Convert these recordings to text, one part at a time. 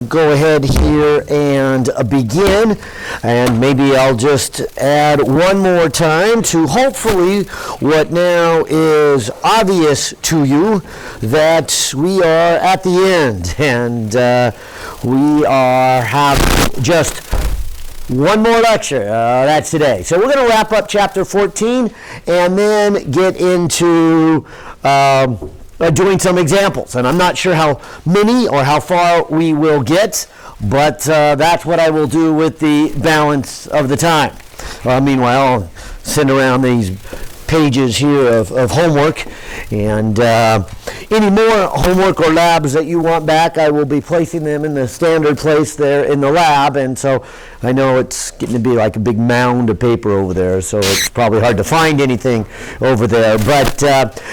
go ahead here and begin, and maybe I'll just add one more time to hopefully what now is obvious to you, that we are at the end, and we have just one more lecture, that's today. So we're going to wrap up chapter 14 and then get into doing some examples. And I'm not sure how many or how far we will get, but that's what I will do with the balance of the time. Meanwhile, I'll send around these pages here of homework, and any more homework or labs that you want back, I will be placing them in the standard place there in the lab. And so I know it's getting to be like a big mound of paper over there, so it's probably hard to find anything over there. But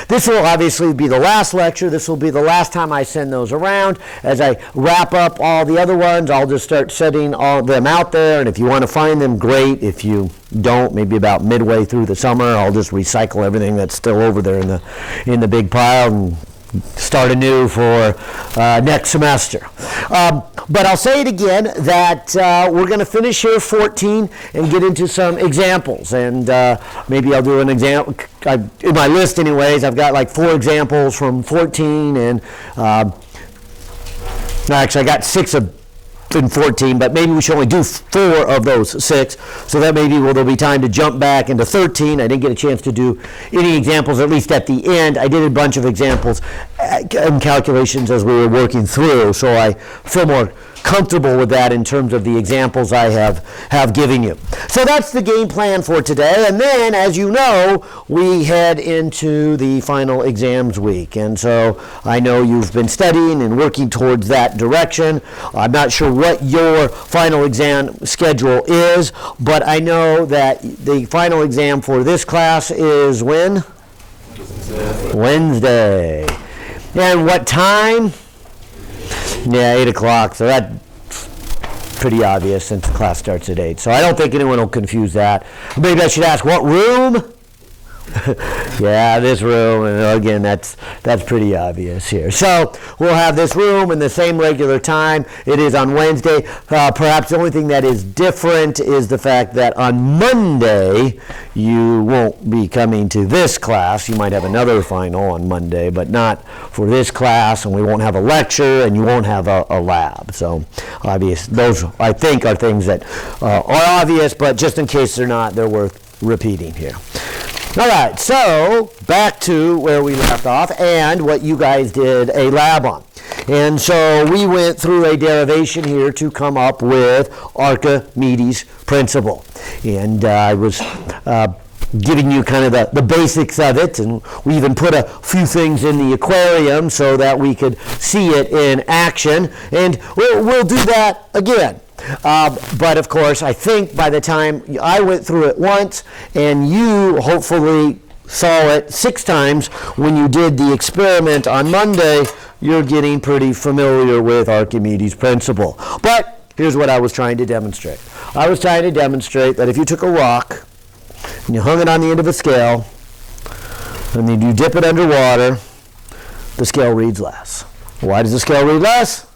this will obviously be the last lecture. This will be the last time I send those around. As I wrap up all the other ones, I'll just start setting all of them out there, and if you want to find them, great. If you don't, maybe about midway through the summer, I'll just recycle everything that's still over there in the big pile and start anew for next semester. But I'll say it again that we're going to finish here 14 and get into some examples, and maybe I'll do an example. In my list anyways, I've got like 4 examples from 14, and actually I got 6 in 14, but maybe we should only do 4 of those 6, so that maybe there'll be time to jump back into 13. I didn't get a chance to do any examples, at least at the end. I did a bunch of examples and calculations as we were working through, so I feel more comfortable with that in terms of the examples I have given you. So that's the game plan for today, and then, as you know, we head into the final exams week, and so I know you've been studying and working towards that direction. I'm not sure what your final exam schedule is, but I know that the final exam for this class is when? Wednesday. And what time? Yeah, 8 o'clock, so that's pretty obvious since the class starts at 8. So I don't think anyone will confuse that. Maybe I should ask, what room? Yeah, this room, and again, that's pretty obvious here. So we'll have this room in the same regular time. It is on Wednesday. Perhaps the only thing that is different is the fact that on Monday you won't be coming to this class. You might have another final on Monday, but not for this class, and we won't have a lecture, and you won't have a lab. So obvious, those I think are things that are obvious, but just in case they're not, they're worth repeating here. All right, so back to where we left off and what you guys did a lab on. And so we went through a derivation here to come up with Archimedes Principle. And I was giving you kind of the basics of it, and we even put a few things in the aquarium so that we could see it in action. And we'll do that again. But of course, I think by the time I went through it once, and you hopefully saw it 6 times when you did the experiment on Monday, you're getting pretty familiar with Archimedes' principle. But here's what I was trying to demonstrate. I was trying to demonstrate that if you took a rock and you hung it on the end of a scale, and then you dip it underwater, the scale reads less. Why does the scale read less?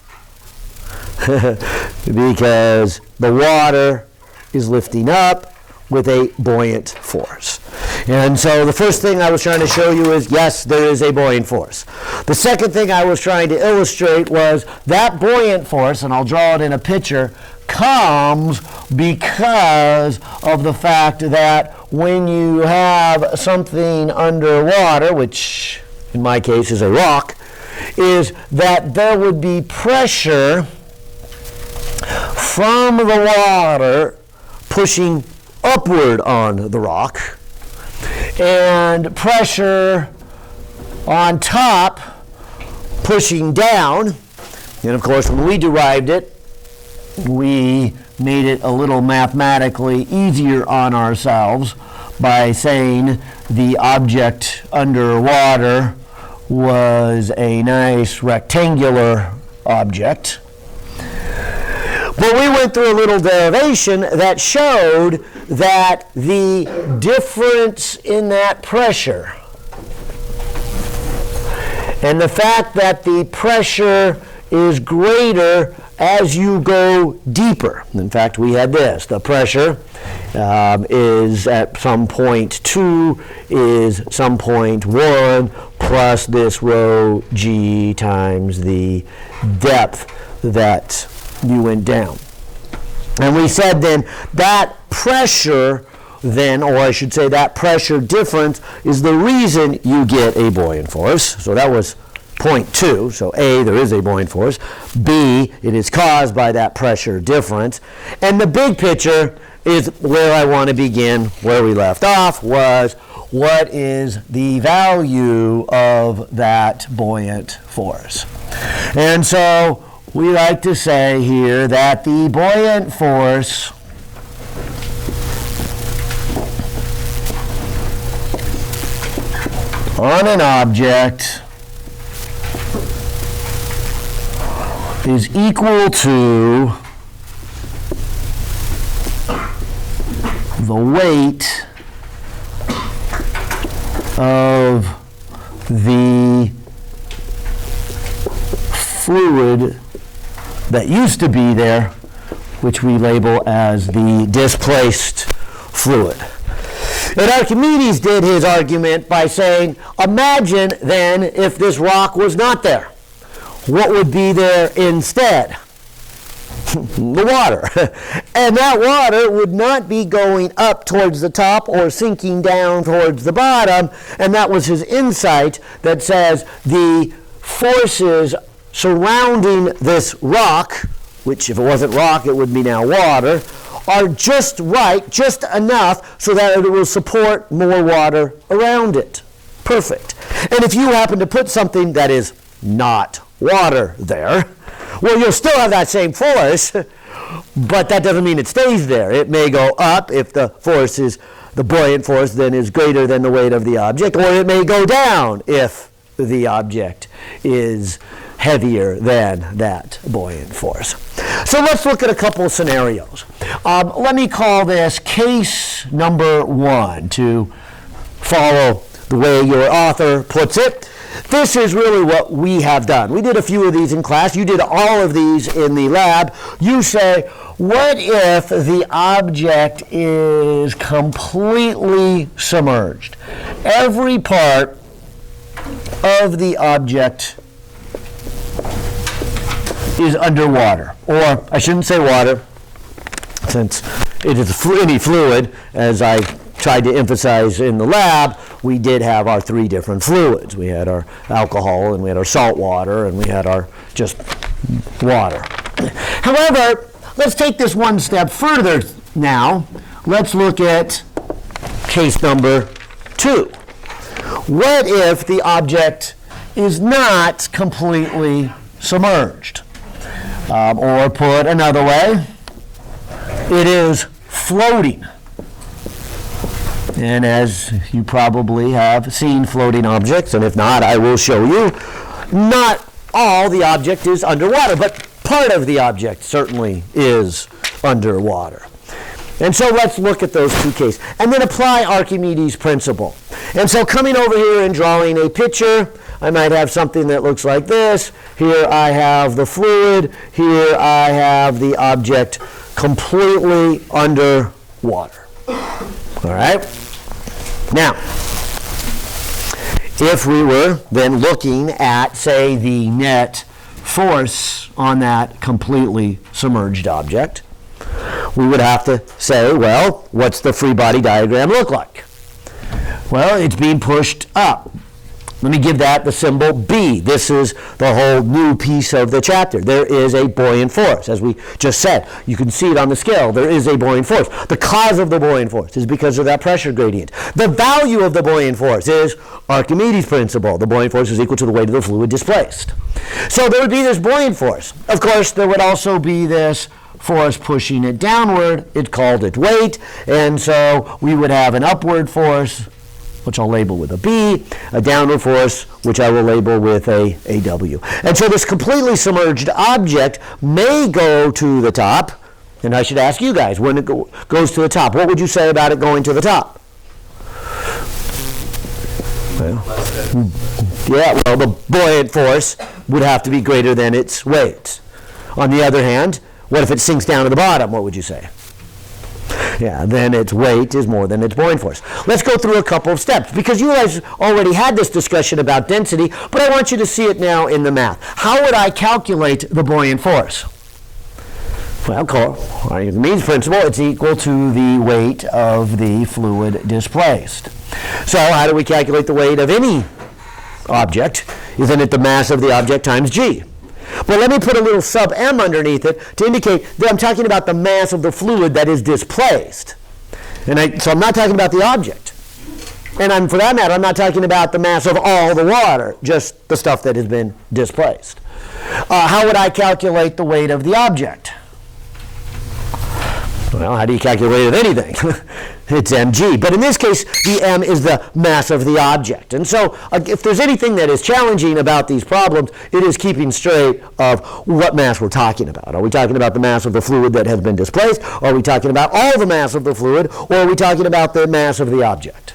Because the water is lifting up with a buoyant force. And so the first thing I was trying to show you is, yes, there is a buoyant force. The second thing I was trying to illustrate was that buoyant force, and I'll draw it in a picture, comes because of the fact that when you have something underwater, which in my case is a rock, is that there would be pressure from the water pushing upward on the rock, and pressure on top pushing down. And of course, when we derived it, we made it a little mathematically easier on ourselves by saying the object underwater was a nice rectangular object. But we went through a little derivation that showed that the difference in that pressure and the fact that the pressure is greater as you go deeper. In fact, we had this. The pressure is at some point 2 is some point 1 plus this rho g times the depth that you went down. And we said then that pressure then, or I should say that pressure difference is the reason you get a buoyant force. So that was point 2. So A, there is a buoyant force. B, it is caused by that pressure difference. And the big picture is where I want to begin. Where we left off was, what is the value of that buoyant force? And so we like to say here that the buoyant force on an object is equal to the weight of the fluid that used to be there, which we label as the displaced fluid. And Archimedes did his argument by saying, imagine then if this rock was not there. What would be there instead? The water. And that water would not be going up towards the top or sinking down towards the bottom. And that was his insight that says the forces surrounding this rock, which if it wasn't rock, it would be now water, are just right, just enough so that it will support more water around it. Perfect. And if you happen to put something that is not water there, well, you'll still have that same force, but that doesn't mean it stays there. It may go up if the force is, the buoyant force then is greater than the weight of the object, or it may go down if the object is heavier than that buoyant force. So let's look at a couple of scenarios. Let me call this case number 1 to follow the way your author puts it. This is really what we have done. We did a few of these in class. You did all of these in the lab. You say, what if the object is completely submerged? Every part of the object is underwater. Or I shouldn't say water, since it is any fluid, as I tried to emphasize in the lab. We did have our 3 different fluids. We had our alcohol, and we had our salt water, and we had our just water. However, let's take this one step further now. Let's look at case number 2. What if the object is not completely submerged? Or put another way, it is floating. And as you probably have seen floating objects, and if not, I will show you, not all the object is underwater, but part of the object certainly is underwater. And so let's look at those 2 cases, and then apply Archimedes' principle. And so coming over here and drawing a picture, I might have something that looks like this. Here I have the fluid. Here I have the object completely underwater. All right? Now, if we were then looking at, say, the net force on that completely submerged object, we would have to say, well, what's the free body diagram look like? Well, it's being pushed up. Let me give that the symbol B. This is the whole new piece of the chapter. There is a buoyant force, as we just said. You can see it on the scale. There is a buoyant force. The cause of the buoyant force is because of that pressure gradient. The value of the buoyant force is Archimedes' principle. The buoyant force is equal to the weight of the fluid displaced. So there would be this buoyant force. Of course, there would also be this force pushing it downward. It called it weight. And so we would have an upward force, which I'll label with a B, a downward force, which I will label with a W. And so this completely submerged object may go to the top, and I should ask you guys, when it goes to the top, what would you say about it going to the top? Well, yeah, well, the buoyant force would have to be greater than its weight. On the other hand, what if it sinks down to the bottom? What would you say? Yeah, then its weight is more than its buoyant force. Let's go through a couple of steps, because you guys already had this discussion about density, but I want you to see it now in the math. How would I calculate the buoyant force? Well, Archimedes principle, it's equal to the weight of the fluid displaced. So how do we calculate the weight of any object? Isn't it the mass of the object times g? But let me put a little sub m underneath it to indicate that I'm talking about the mass of the fluid that is displaced. So I'm not talking about the object. And for that matter, I'm not talking about the mass of all the water, just the stuff that has been displaced. How would I calculate the weight of the object? Well, how do you calculate weight of anything? It's mg. But in this case, the m is the mass of the object. And so if there's anything that is challenging about these problems, it is keeping straight of what mass we're talking about. Are we talking about the mass of the fluid that has been displaced? Are we talking about all the mass of the fluid? Or are we talking about the mass of the object?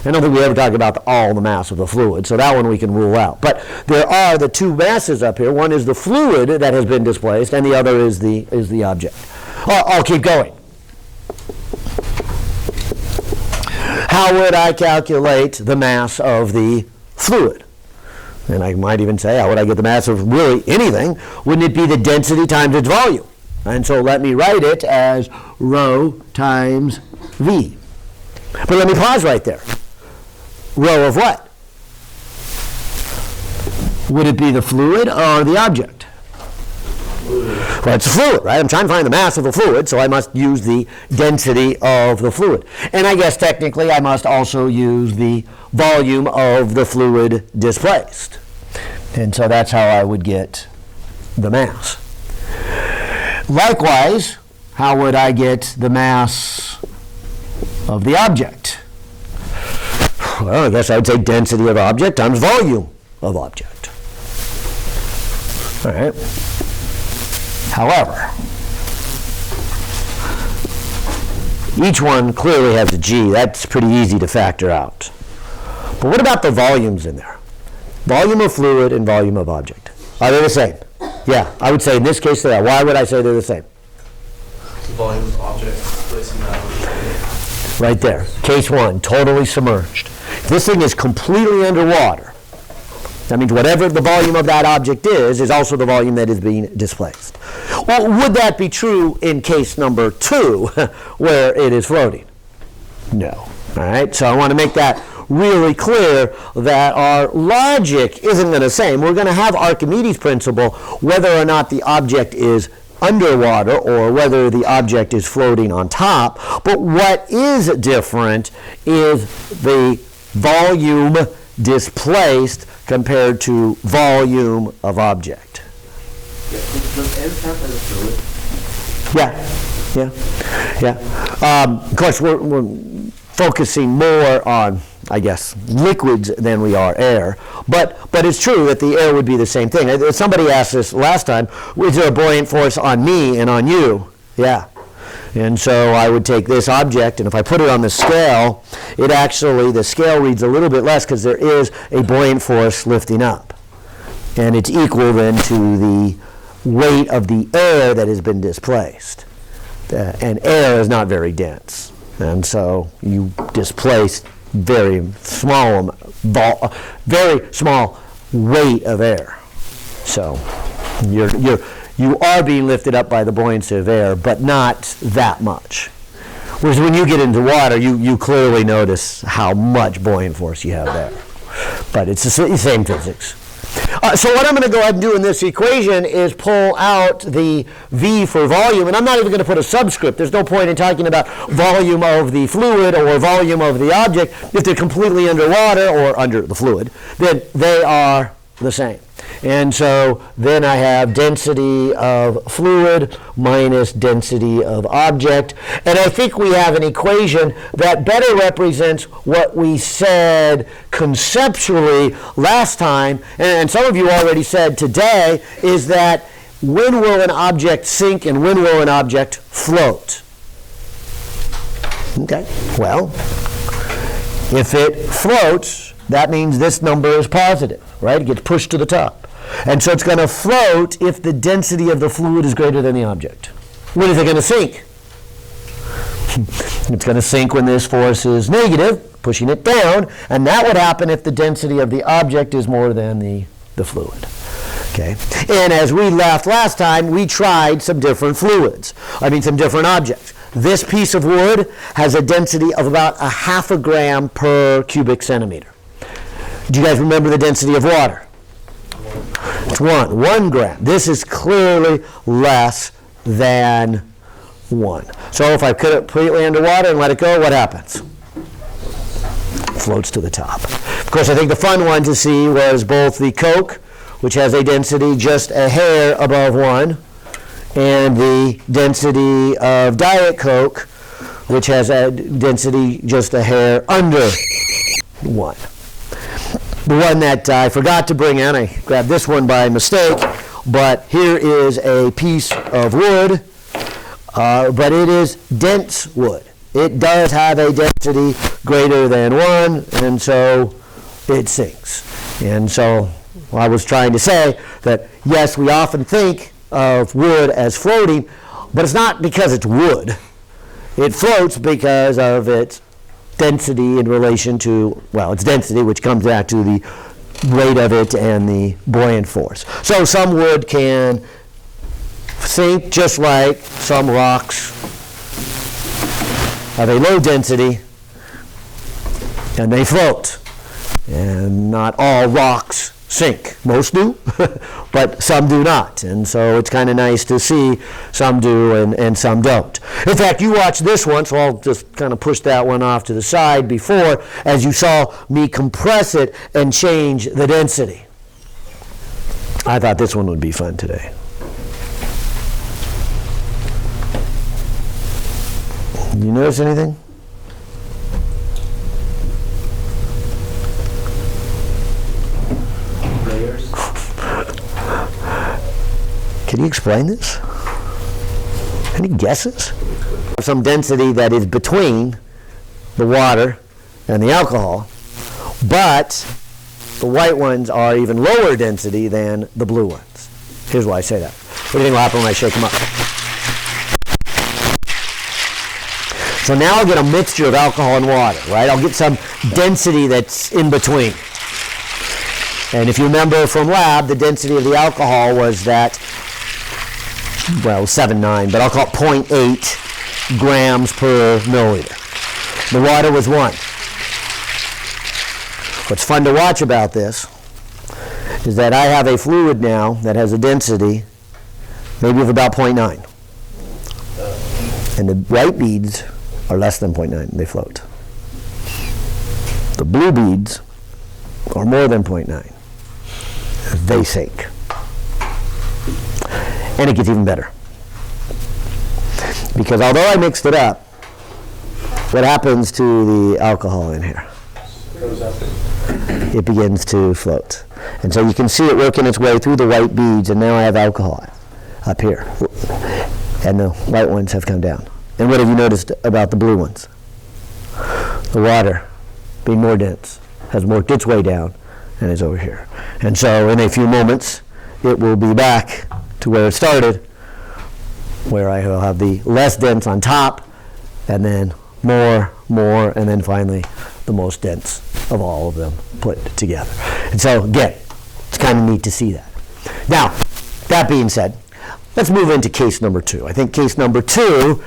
I don't think we ever talk about all the mass of the fluid, so that one we can rule out. But there are the two masses up here. One is the fluid that has been displaced, and the other is the object. I'll keep going. How would I calculate the mass of the fluid? And I might even say, how would I get the mass of really anything? Wouldn't it be the density times its volume? And so let me write it as rho times v. But let me pause right there. Rho of what? Would it be the fluid or the object? Well, it's a fluid, right? I'm trying to find the mass of the fluid, so I must use the density of the fluid. And I guess technically I must also use the volume of the fluid displaced. And so that's how I would get the mass. Likewise, how would I get the mass of the object? Well, I guess I would say density of object times volume of object. All right. However, each one clearly has a g. That's pretty easy to factor out. But what about the volumes in there? Volume of fluid and volume of object. Are they the same? Yeah, I would say in this case they are. Why would I say they're the same? The volume of object placing that. Right there. Case one, totally submerged. If this thing is completely underwater, that means whatever the volume of that object is also the volume that is being displaced. Well, would that be true in case number 2, where it is floating? No. All right, so I want to make that really clear that our logic isn't going to say, we're going to have Archimedes' principle whether or not the object is underwater or whether the object is floating on top. But what is different is the volume displaced compared to volume of object. Does air count as a fluid? Yeah. Of course, we're focusing more on, I guess, liquids than we are air. But it's true that the air would be the same thing. Somebody asked this last time, is there a buoyant force on me and on you? Yeah. And so I would take this object, and if I put it on the scale, the scale reads a little bit less because there is a buoyant force lifting up. And it's equal then to the weight of the air that has been displaced. And air is not very dense. And so you displace very small weight of air. So you are being lifted up by the buoyancy of air, but not that much. Whereas when you get into water, you clearly notice how much buoyant force you have there. But it's the same physics. So what I'm going to go ahead and do in this equation is pull out the V for volume, and I'm not even going to put a subscript. There's no point in talking about volume of the fluid or volume of the object. If they're completely underwater or under the fluid, then they are the same. And so then I have density of fluid minus density of object. And I think we have an equation that better represents what we said conceptually last time, and some of you already said today, is that when will an object sink and when will an object float? Okay, well, if it floats, that means this number is positive, right? It gets pushed to the top. And so it's going to float if the density of the fluid is greater than the object. When is it going to sink? It's going to sink when this force is negative, pushing it down, and that would happen if the density of the object is more than the fluid. Okay. And as we left last time, we tried some different fluids. Some different objects. This piece of wood has a density of about 0.5 gram per cubic centimeter. Do you guys remember the density of water? It's 1 gram. This is clearly less than 1. So if I put it completely underwater and let it go, what happens? It floats to the top. Of course, I think the fun one to see was both the Coke, which has a density just a hair above 1, and the density of Diet Coke, which has a density just a hair under 1. The one that I forgot to bring in, I grabbed this one by mistake, but here is a piece of wood, but it is dense wood. It does have a density greater than 1, and so it sinks. And so I was trying to say that, yes, we often think of wood as floating, but it's not because it's wood. It floats because of its density in relation to, its density, which comes back to the weight of it and the buoyant force. So some wood can sink just like some rocks have a low density and they float. And not all rocks sink. Most do, but some do not. And so it's kind of nice to see some do and some don't. In fact, you watched this one, so I'll just kind of push that one off to the side before, as you saw me compress it and change the density. I thought this one would be fun today. You notice anything? Can you explain this? Any guesses? Some density that is between the water and the alcohol, but the white ones are even lower density than the blue ones. Here's why I say that. What do you think will happen when I shake them up? So now I'll get a mixture of alcohol and water, right? I'll get some density that's in between. And if you remember from lab, the density of the alcohol was that, 7.9, but I'll call it 0.8 grams per milliliter. The water was 1. What's fun to watch about this is that I have a fluid now that has a density maybe of about 0.9. And the white beads are less than 0.9. They float. The blue beads are more than 0.9. They sink. And it gets even better. Because although I mixed it up, what happens to the alcohol in here? It begins to float. And so you can see it working its way through the white beads, and now I have alcohol up here. And the white ones have come down. And what have you noticed about the blue ones? The water, being more dense, has worked its way down and is over here. And so in a few moments, it will be back to where it started, where I will have the less dense on top, and then more, and then finally the most dense of all of them put together. And so again, it's kind of neat to see that. Now, that being said, let's move into case number 2. I think case number 2,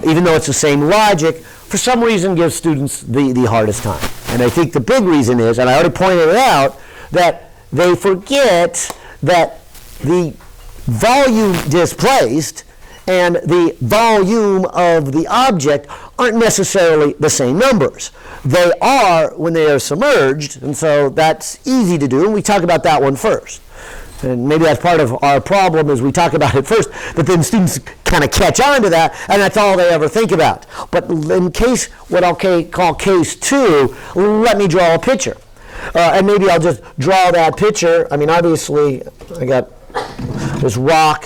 even though it's the same logic, for some reason gives students the hardest time. And I think the big reason is, and I already pointed it out, that they forget that the volume displaced and the volume of the object aren't necessarily the same numbers. They are when they are submerged, and so that's easy to do, and we talk about that one first. And maybe that's part of our problem is we talk about it first, but then students kind of catch on to that, and that's all they ever think about. But in case, what I'll call case 2, let me draw a picture. And maybe I'll just draw that picture. I mean, obviously, I got this rock,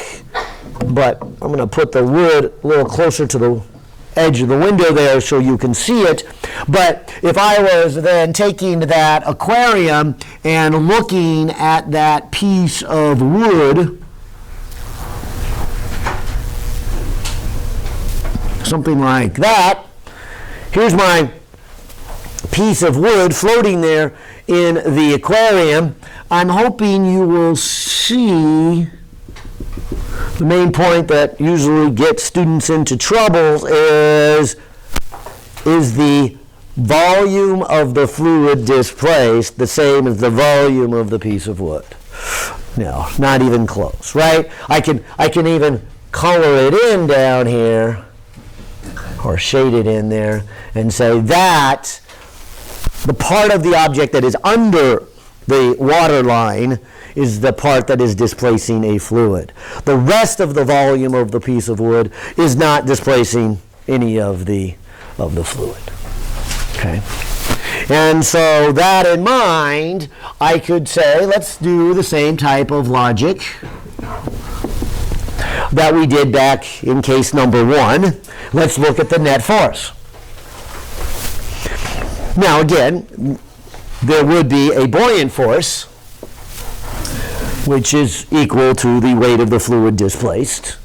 but I'm going to put the wood a little closer to the edge of the window there so you can see it. But if I was then taking that aquarium and looking at that piece of wood, something like that, here's my piece of wood floating there in the aquarium. I'm hoping you will see the main point that usually gets students into trouble is the volume of the fluid displaced the same as the volume of the piece of wood? No, not even close, right? I can even color it in down here or shade it in there and say that the part of the object that is under the water line is the part that is displacing a fluid. The rest of the volume of the piece of wood is not displacing any of the fluid. Okay? And so that in mind, I could say, let's do the same type of logic that we did back in case number 1. Let's look at the net force. Now again, there would be a buoyant force, which is equal to the weight of the fluid displaced.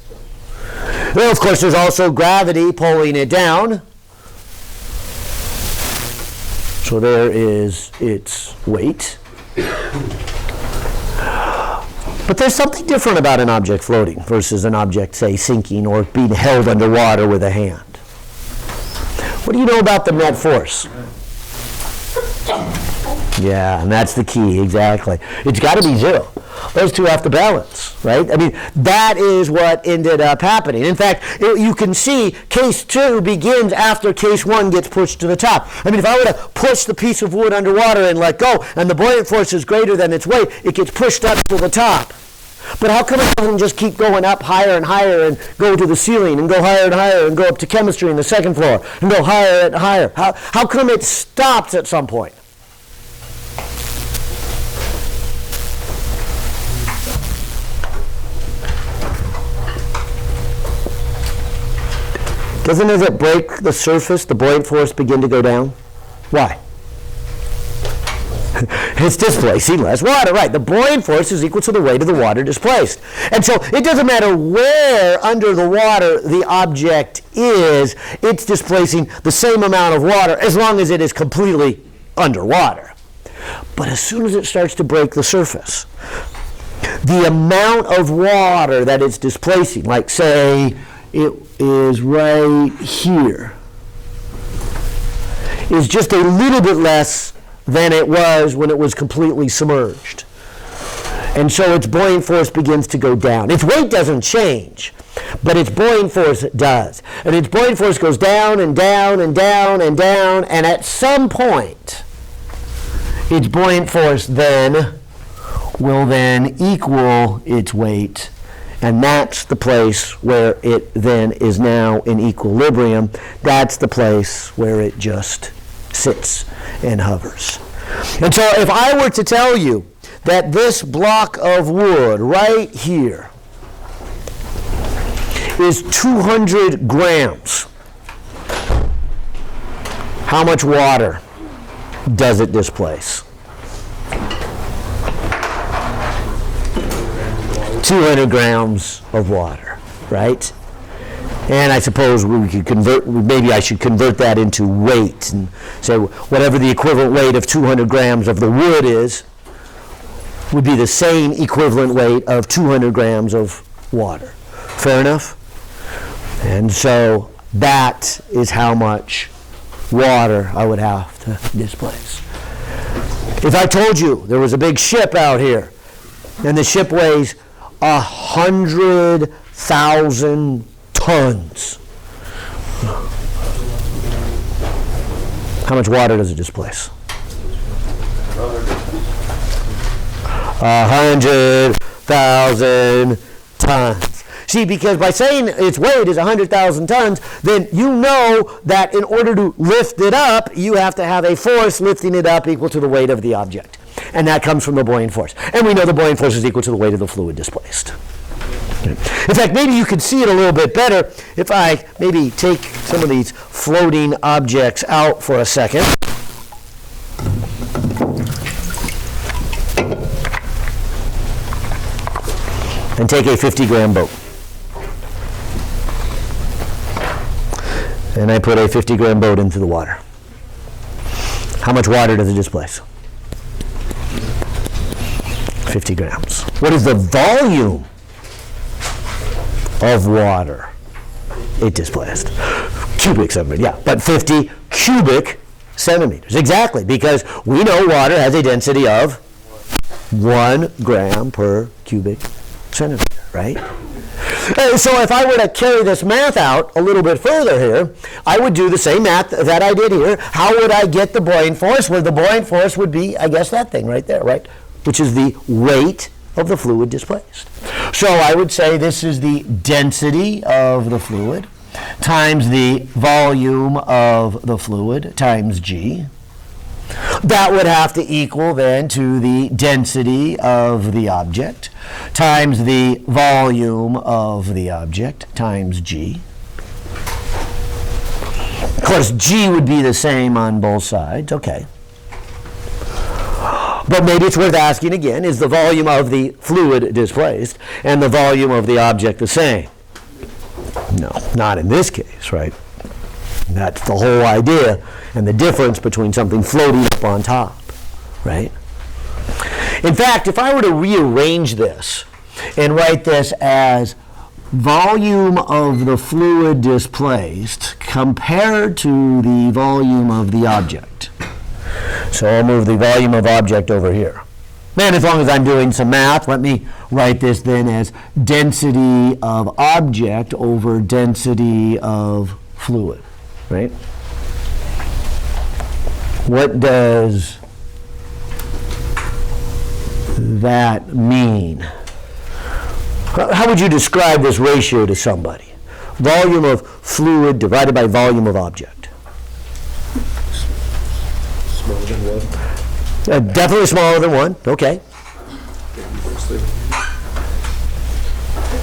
Well, of course, there's also gravity pulling it down. So there is its weight. But there's something different about an object floating versus an object, say, sinking or being held underwater with a hand. What do you know about the net force? Yeah, and that's the key, exactly. It's got to be 0. Those two have to balance, right? I mean, that is what ended up happening. In fact, you can see case 2 begins after case 1 gets pushed to the top. I mean, if I were to push the piece of wood underwater and let go, and the buoyant force is greater than its weight, it gets pushed up to the top. But how come it doesn't just keep going up higher and higher and go to the ceiling and go higher and higher and go up to chemistry in the 2nd floor and go higher and higher? How come it stops at some point? Doesn't as it break the surface, the buoyant force begin to go down? Why? It's displacing less water, right? The buoyant force is equal to the weight of the water displaced. And so it doesn't matter where under the water the object is, it's displacing the same amount of water as long as it is completely underwater. But as soon as it starts to break the surface, the amount of water that it's displacing, like say it is right here, is just a little bit less than it was when it was completely submerged. And so its buoyant force begins to go down. Its weight doesn't change, but its buoyant force does. And its buoyant force goes down and down and down and down, and at some point, its buoyant force then will then equal its weight, and that's the place where it then is now in equilibrium. That's the place where it just sits and hovers. And so if I were to tell you that this block of wood right here is 200 grams, how much water does it displace? 200 grams of water, right? And I suppose we could convert, maybe I should convert that into weight and say whatever the equivalent weight of 200 grams of the wood is would be the same equivalent weight of 200 grams of water. Fair enough? And so that is how much water I would have to displace. If I told you there was a big ship out here and the ship weighs 100,000 tons. How much water does it displace? 100,000 tons. See, because by saying its weight is 100,000 tons, then you know that in order to lift it up, you have to have a force lifting it up equal to the weight of the object. And that comes from the buoyant force. And we know the buoyant force is equal to the weight of the fluid displaced. In fact, maybe you could see it a little bit better if I maybe take some of these floating objects out for a second. And take a 50-gram boat. And I put a 50-gram boat into the water. How much water does it displace? 50 grams. What is the volume of water it displaced? Cubic centimeters, yeah, but 50 cubic centimeters. Exactly, because we know water has a density of 1 gram per cubic centimeter, right? So if I were to carry this math out a little bit further here, I would do the same math that I did here. How would I get the buoyant force? Well, the buoyant force would be, I guess, that thing right there, right? Which is the weight of the fluid displaced. So I would say this is the density of the fluid times the volume of the fluid times G. That would have to equal then to the density of the object times the volume of the object times G. Of course, G would be the same on both sides. Okay. But maybe it's worth asking again, is the volume of the fluid displaced and the volume of the object the same? No, not in this case, right? That's the whole idea and the difference between something floating up on top, right? In fact, if I were to rearrange this and write this as volume of the fluid displaced compared to the volume of the object. So I'll move the volume of object over here. And as long as I'm doing some math, let me write this then as density of object over density of fluid, right? What does that mean? How would you describe this ratio to somebody? Volume of fluid divided by volume of object. Smaller than 1. Definitely smaller than 1. Okay.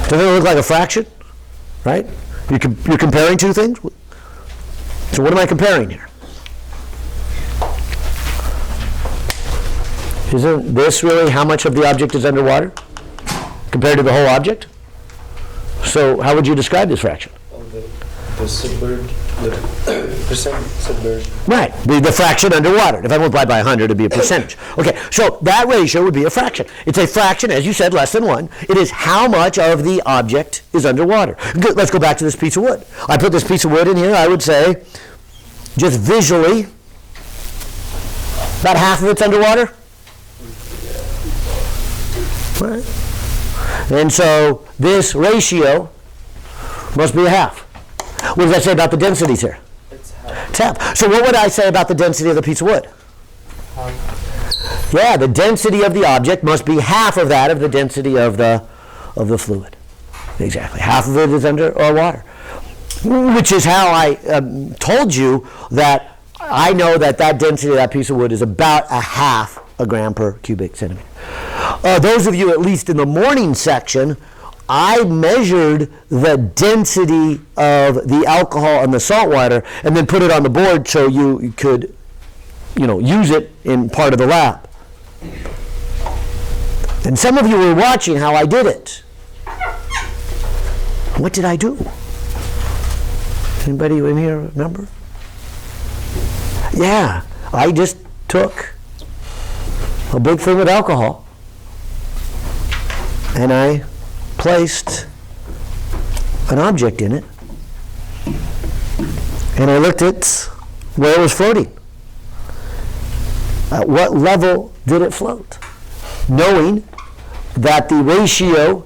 Doesn't it look like a fraction? Right? You're comparing two things? So what am I comparing here? Isn't this really how much of the object is underwater compared to the whole object? So how would you describe this fraction? The percent submerged. Right, the fraction underwater. If I multiply by 100, it'd be a percentage. Okay, so that ratio would be a fraction. It's a fraction, as you said, less than 1. It is how much of the object is underwater. Good, let's go back to this piece of wood. I put this piece of wood in here, I would say, just visually, about half of it's underwater. Right. And so this ratio must be a half. What does that say about the densities here? It's half. It's half. So what would I say about the density of the piece of wood? Yeah, the density of the object must be half of that of the density of the fluid. Exactly. Half of it is under water. Which is how I told you that I know that density of that piece of wood is about a half a gram per cubic centimeter. Those of you, at least in the morning section, I measured the density of the alcohol and the salt water and then put it on the board so you could, use it in part of the lab. And some of you were watching how I did it. What did I do? Anybody in here remember? Yeah, I just took a big thing of alcohol and I placed an object in it and I looked at where it was floating. At what level did it float? Knowing that the ratio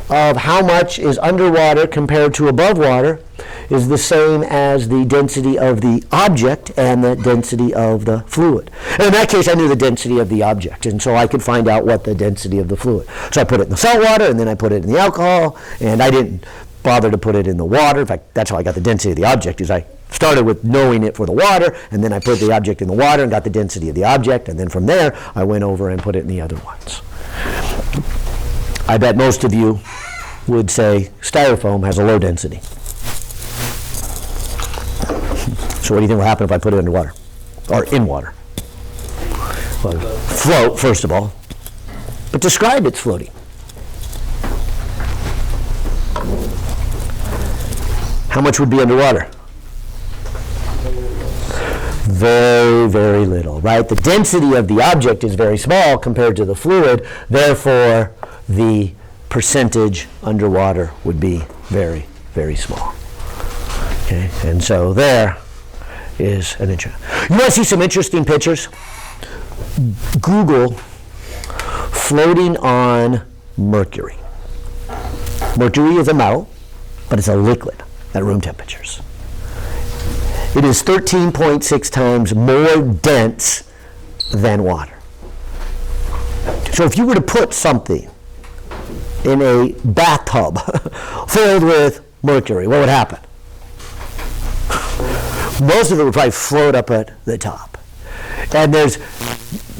of how much is underwater compared to above water is the same as the density of the object and the density of the fluid. And in that case, I knew the density of the object, and so I could find out what the density of the fluid. So I put it in the salt water, and then I put it in the alcohol, and I didn't bother to put it in the water. In fact, that's how I got the density of the object, is I started with knowing it for the water, and then I put the object in the water and got the density of the object, and then from there, I went over and put it in the other ones. I bet most of you would say styrofoam has a low density. So what do you think will happen if I put it underwater? Or in water? Well, float, first of all. But describe its floating. How much would be underwater? Very, very little, right? The density of the object is very small compared to the fluid, therefore the percentage underwater would be very, very small. Okay, and so there is an interest. You want to see some interesting pictures? Google floating on mercury. Mercury is a metal, but it's a liquid at room temperatures. It is 13.6 times more dense than water. So if you were to put something in a bathtub filled with mercury, what would happen? Most of it would probably float up at the top. And there's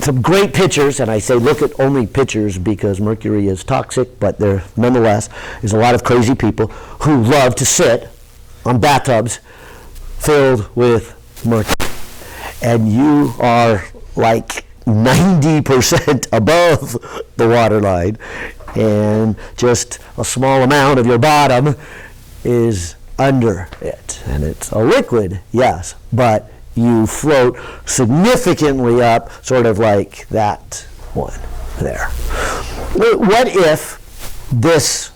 some great pictures, and I say look at only pictures because mercury is toxic, but there nonetheless is a lot of crazy people who love to sit on bathtubs filled with mercury. And you are like 90% above the waterline, and just a small amount of your bottom is under it. And it's a liquid, yes, but you float significantly up, sort of like that one there. What if this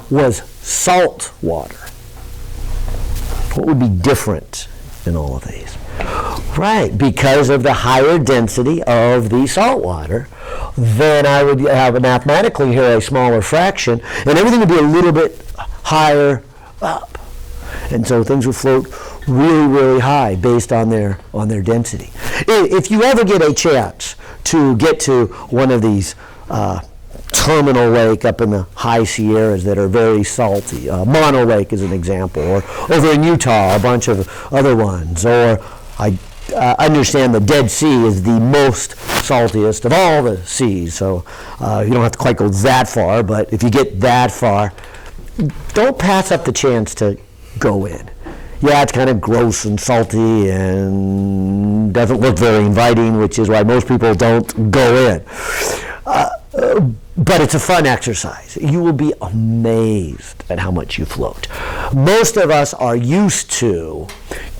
was salt water? What would be different in all of these? Right, because of the higher density of the salt water, then I would have mathematically here a smaller fraction, and everything would be a little bit higher up. And so things would float really, really high based on their density. If you ever get a chance to get to one of these terminal lake up in the high Sierras that are very salty, Mono Lake is an example, or over in Utah, a bunch of other ones, or I understand the Dead Sea is the most saltiest of all the seas, so you don't have to quite go that far, but if you get that far, don't pass up the chance to go in. Yeah, it's kind of gross and salty and doesn't look very inviting, which is why most people don't go in. But it's a fun exercise. You will be amazed at how much you float. Most of us are used to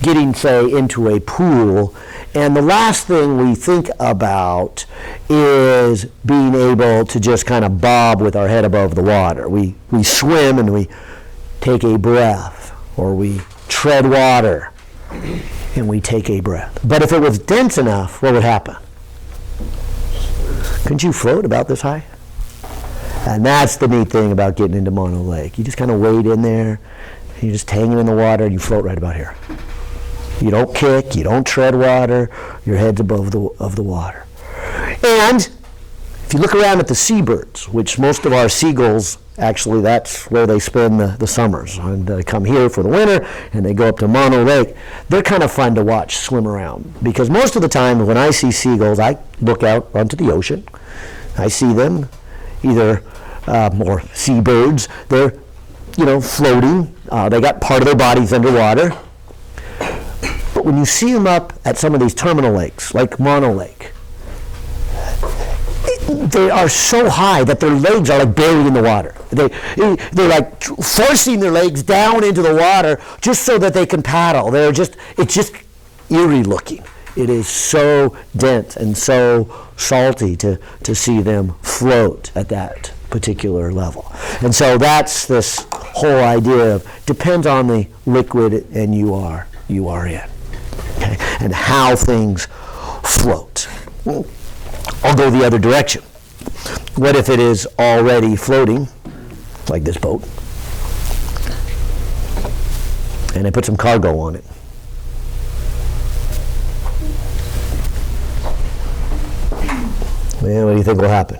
getting, say, into a pool, and the last thing we think about is being able to just kind of bob with our head above the water. We swim and we take a breath, or we tread water and we take a breath. But if it was dense enough, what would happen? Couldn't you float about this high? And that's the neat thing about getting into Mono Lake. You just kind of wade in there, and you're just hanging in the water, and you float right about here. You don't kick, you don't tread water, your head's above the water. And if you look around at the seabirds, which most of our seagulls, actually that's where they spend the summers. And they come here for the winter, and they go up to Mono Lake. They're kind of fun to watch swim around, because most of the time when I see seagulls, I look out onto the ocean. I see them, either or seabirds, they're floating. They got part of their bodies underwater. But when you see them up at some of these terminal lakes, like Mono Lake, they are so high that their legs are like buried in the water. They're like forcing their legs down into the water just so that they can paddle. It's just eerie looking. It is so dense and so salty to see them float at that particular level. And so that's this whole idea of depends on the liquid and you are in. Okay? And how things float. I'll go the other direction. What if it is already floating, like this boat, and I put some cargo on it? Well, what do you think will happen?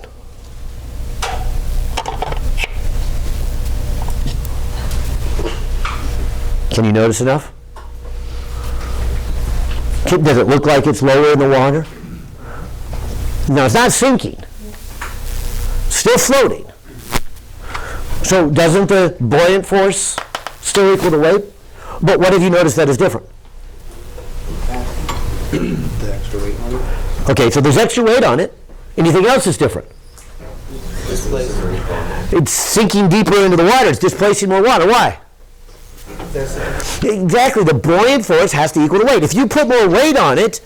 Can you notice enough? Does it look like it's lower in the water? No, it's not sinking. Still floating. So So doesn't the buoyant force still equal the weight? But what have you noticed that is different? The extra weight on it. Okay, so there's extra weight on it. Anything else is different? It's sinking deeper into the water. It's displacing more water. Why? Exactly. The buoyant force has to equal the weight. If you put more weight on it,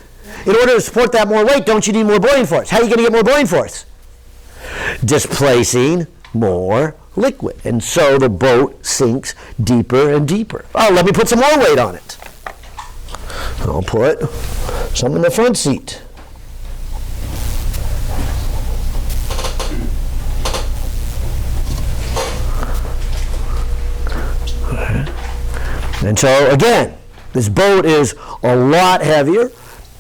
in order to support that more weight, don't you need more buoyant force? How are you going to get more buoyant force? Displacing more liquid. And so the boat sinks deeper and deeper. Oh, let me put some more weight on it. I'll put some in the front seat. And so again, this boat is a lot heavier,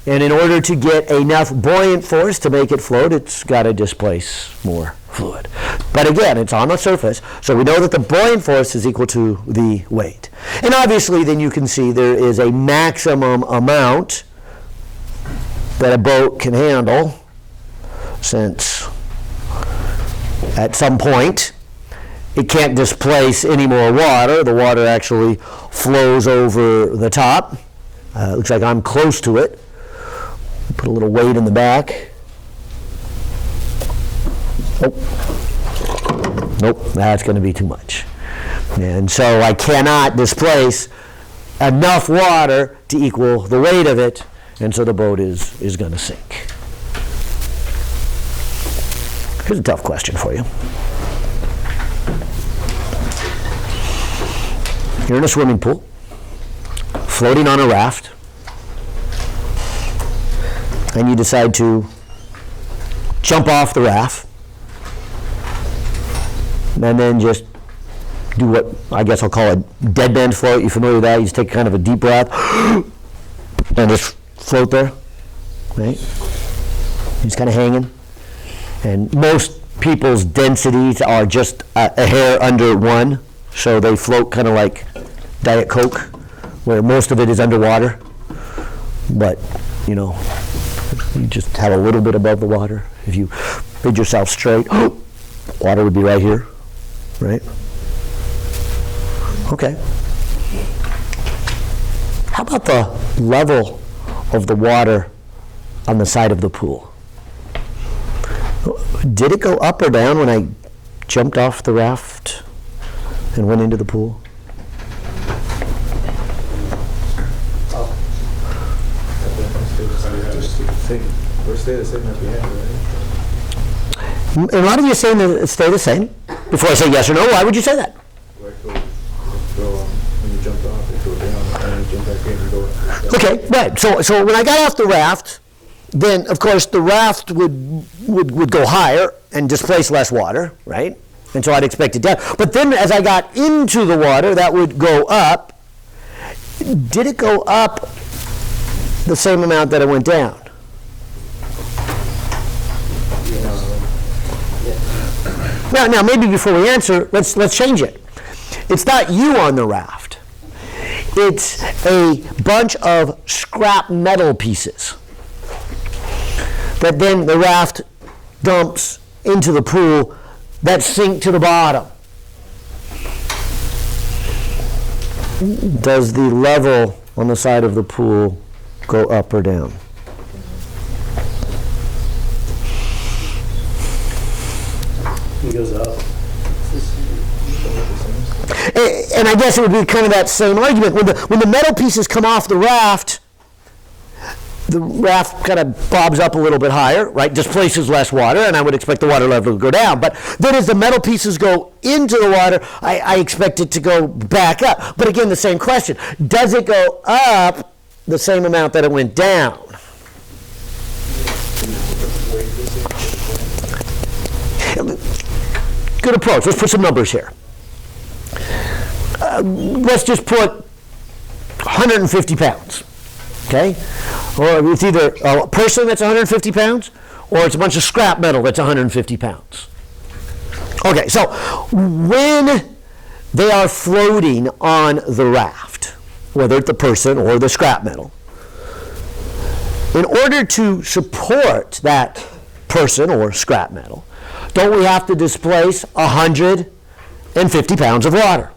and in order to get enough buoyant force to make it float, it's got to displace more fluid. But again, it's on the surface, so we know that the buoyant force is equal to the weight. And obviously then you can see there is a maximum amount that a boat can handle, since at some point it can't displace any more water. The water actually flows over the top. Looks like I'm close to it. Put a little weight in the back. Nope, that's going to be too much. And so I cannot displace enough water to equal the weight of it, and so the boat is going to sink. Here's a tough question for you. You're in a swimming pool, floating on a raft, and you decide to jump off the raft and then just do what I guess I'll call a dead bend float. You familiar with that? You just take kind of a deep breath and just float there, right? You're just kind of hanging. And most people's densities are just a hair under 1. So they float kind of like Diet Coke, where most of it is underwater. But, you know, you just have a little bit above the water. If you made yourself straight, water would be right here, right? Okay. How about the level of the water on the side of the pool? Did it go up or down when I jumped off the raft and went into the pool? Stay the same as we had, right? A lot of you are saying that it stay the same. Before I say yes or no, why would you say that? When you jumped off, it go down, and then you jump back in and go up. Okay, right. So when I got off the raft, then of course the raft would go higher and displace less water, right? And so I'd expect it down. But then as I got into the water, that would go up. Did it go up the same amount that it went down? Now maybe before we answer, let's change it. It's not you on the raft. It's a bunch of scrap metal pieces that then the raft dumps into the pool that sink to the bottom. Does the level on the side of the pool go up or down? It goes up. And I guess it would be kind of that same argument. When the metal pieces come off the raft kind of bobs up a little bit higher, right? Displaces less water, and I would expect the water level to go down. But then as the metal pieces go into the water, I expect it to go back up. But again, the same question. Does it go up the same amount that it went down? Good approach. Let's put some numbers here. Let's just put 150 pounds, okay? Or it's either a person that's 150 pounds, or it's a bunch of scrap metal that's 150 pounds. Okay, so when they are floating on the raft, whether it's the person or the scrap metal, in order to support that person or scrap metal, don't we have to displace 150 150 pounds of water.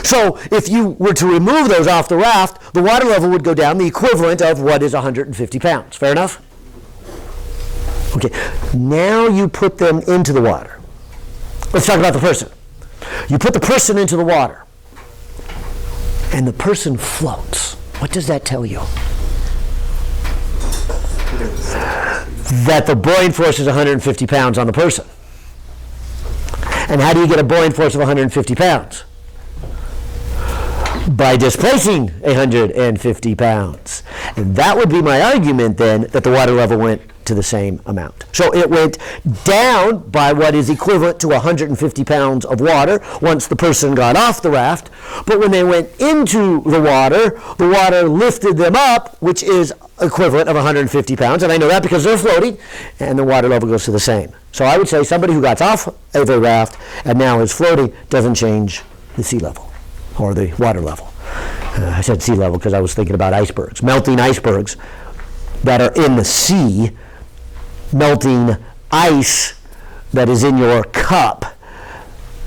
So if you were to remove those off the raft, the water level would go down the equivalent of what is 150 pounds. Fair enough? Okay, now you put them into the water. Let's talk about the person. You put the person into the water, and the person floats. What does that tell you? That the buoyant force is 150 pounds on the person. And how do you get a buoyant force of 150 pounds? By displacing 150 pounds. And that would be my argument then, that the water level went to the same amount. So it went down by what is equivalent to 150 pounds of water once the person got off the raft. But when they went into the water lifted them up, which is equivalent of 150 pounds. And I know that because they're floating, and the water level goes to the same. So I would say somebody who got off of a raft and now is floating doesn't change the sea level or the water level. I said sea level because I was thinking about icebergs. Melting icebergs that are in the sea, melting ice that is in your cup,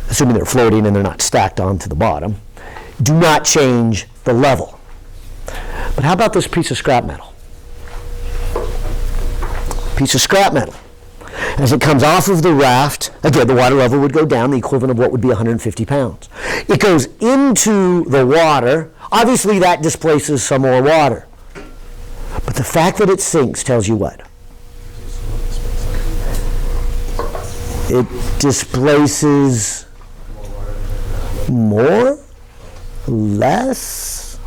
assuming they're floating and they're not stacked onto the bottom, do not change the level. But how about this piece of scrap metal? Piece of scrap metal. As it comes off of the raft, again, the water level would go down, the equivalent of what would be 150 pounds. It goes into the water. Obviously, that displaces some more water. But the fact that it sinks tells you what? It displaces more, less,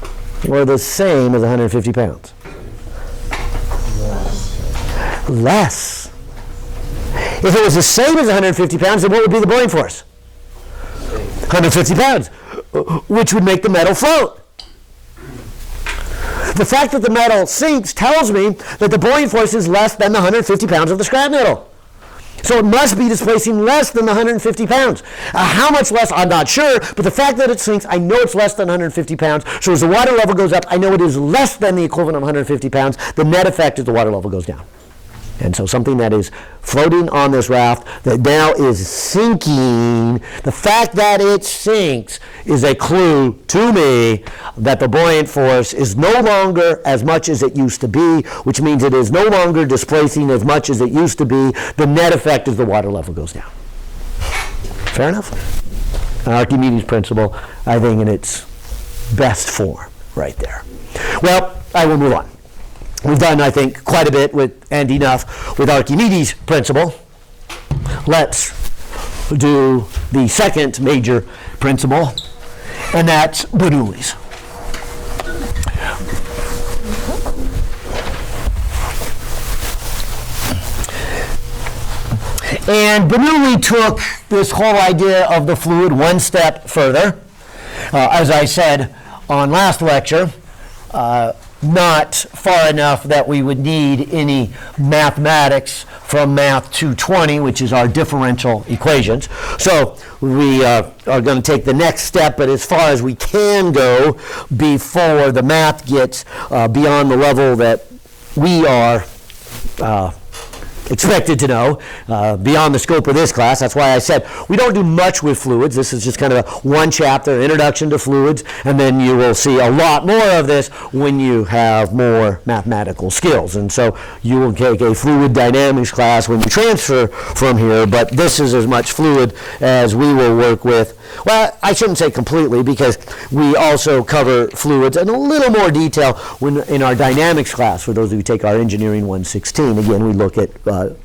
or the same as 150 pounds? Less. If it was the same as 150 pounds, then what would be the buoyant force? 150 pounds, which would make the metal float. The fact that the metal sinks tells me that the buoyant force is less than the 150 pounds of the scrap metal. So it must be displacing less than the 150 pounds. How much less, I'm not sure, but the fact that it sinks, I know it's less than 150 pounds. So as the water level goes up, I know it is less than the equivalent of 150 pounds. The net effect is the water level goes down. And so something that is floating on this raft that now is sinking, the fact that it sinks is a clue to me that the buoyant force is no longer as much as it used to be, which means it is no longer displacing as much as it used to be. The net effect is the water level goes down. Fair enough? Archimedes Principle, I think, in its best form right there. Well, I will move on. We've done, I think, quite a bit with, and enough with Archimedes' principle. Let's do the second major principle, and that's Bernoulli's. And Bernoulli took this whole idea of the fluid one step further. As I said on last lecture, not far enough that we would need any mathematics from Math 220, which is our differential equations. So we are going to take the next step, but as far as we can go before the math gets beyond the level that we are expected to know, beyond the scope of this class. That's why I said we don't do much with fluids. This is just kind of a one chapter, introduction to fluids, and then you will see a lot more of this when you have more mathematical skills. And so you will take a fluid dynamics class when you transfer from here, but this is as much fluid as we will work with. Well, I shouldn't say completely, because we also cover fluids in a little more detail when in our dynamics class. For those of you who take our Engineering 116, again, we look at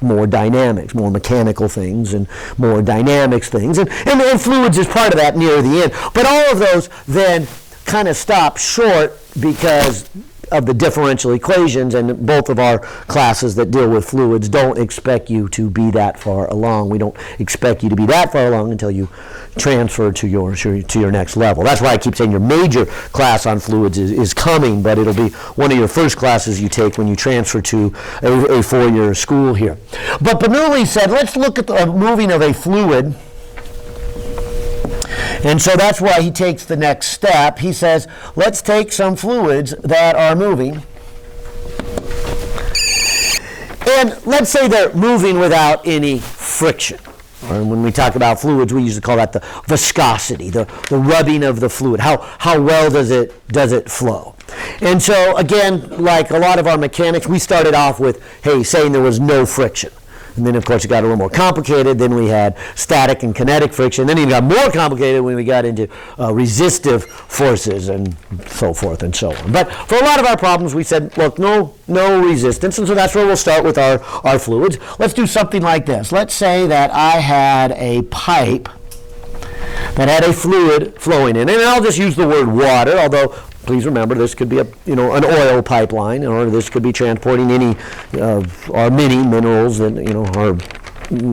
more dynamics, more mechanical things, and more dynamics things. And fluids is part of that near the end. But all of those then kind of stop short because of the differential equations, and both of our classes that deal with fluids don't expect you to be that far along. We don't expect you to be that far along until you transfer to your next level. That's why I keep saying your major class on fluids is coming, but it'll be one of your first classes you take when you transfer to a four-year school here. But Bernoulli said, let's look at the moving of a fluid. And so that's why he takes the next step. He says, let's take some fluids that are moving, and let's say they're moving without any friction. Or when we talk about fluids, we usually call that the viscosity, the rubbing of the fluid. How well does it flow? And so again, like a lot of our mechanics, we started off with, hey, saying there was no friction. And then, of course, it got a little more complicated. Then we had static and kinetic friction. Then it got more complicated when we got into resistive forces and so forth and so on. But for a lot of our problems, we said, look, no resistance. And so that's where we'll start with our fluids. Let's do something like this. Let's say that I had a pipe that had a fluid flowing in it. And I'll just use the word water, although please remember, this could be an oil pipeline, or this could be transporting any or many minerals that or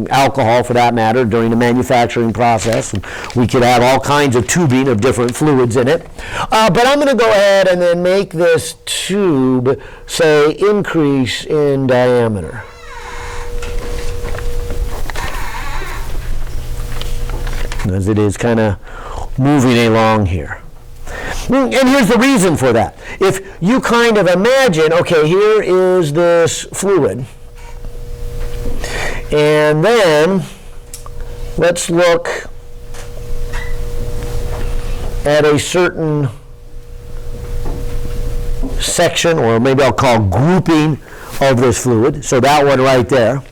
alcohol for that matter during the manufacturing process. And we could have all kinds of tubing of different fluids in it. But I'm going to go ahead and then make this tube, say, increase in diameter. As it is kind of moving along here. And here's the reason for that. If you kind of imagine, okay, here is this fluid, and then let's look at a certain section, or maybe I'll call grouping of this fluid, so that one right there.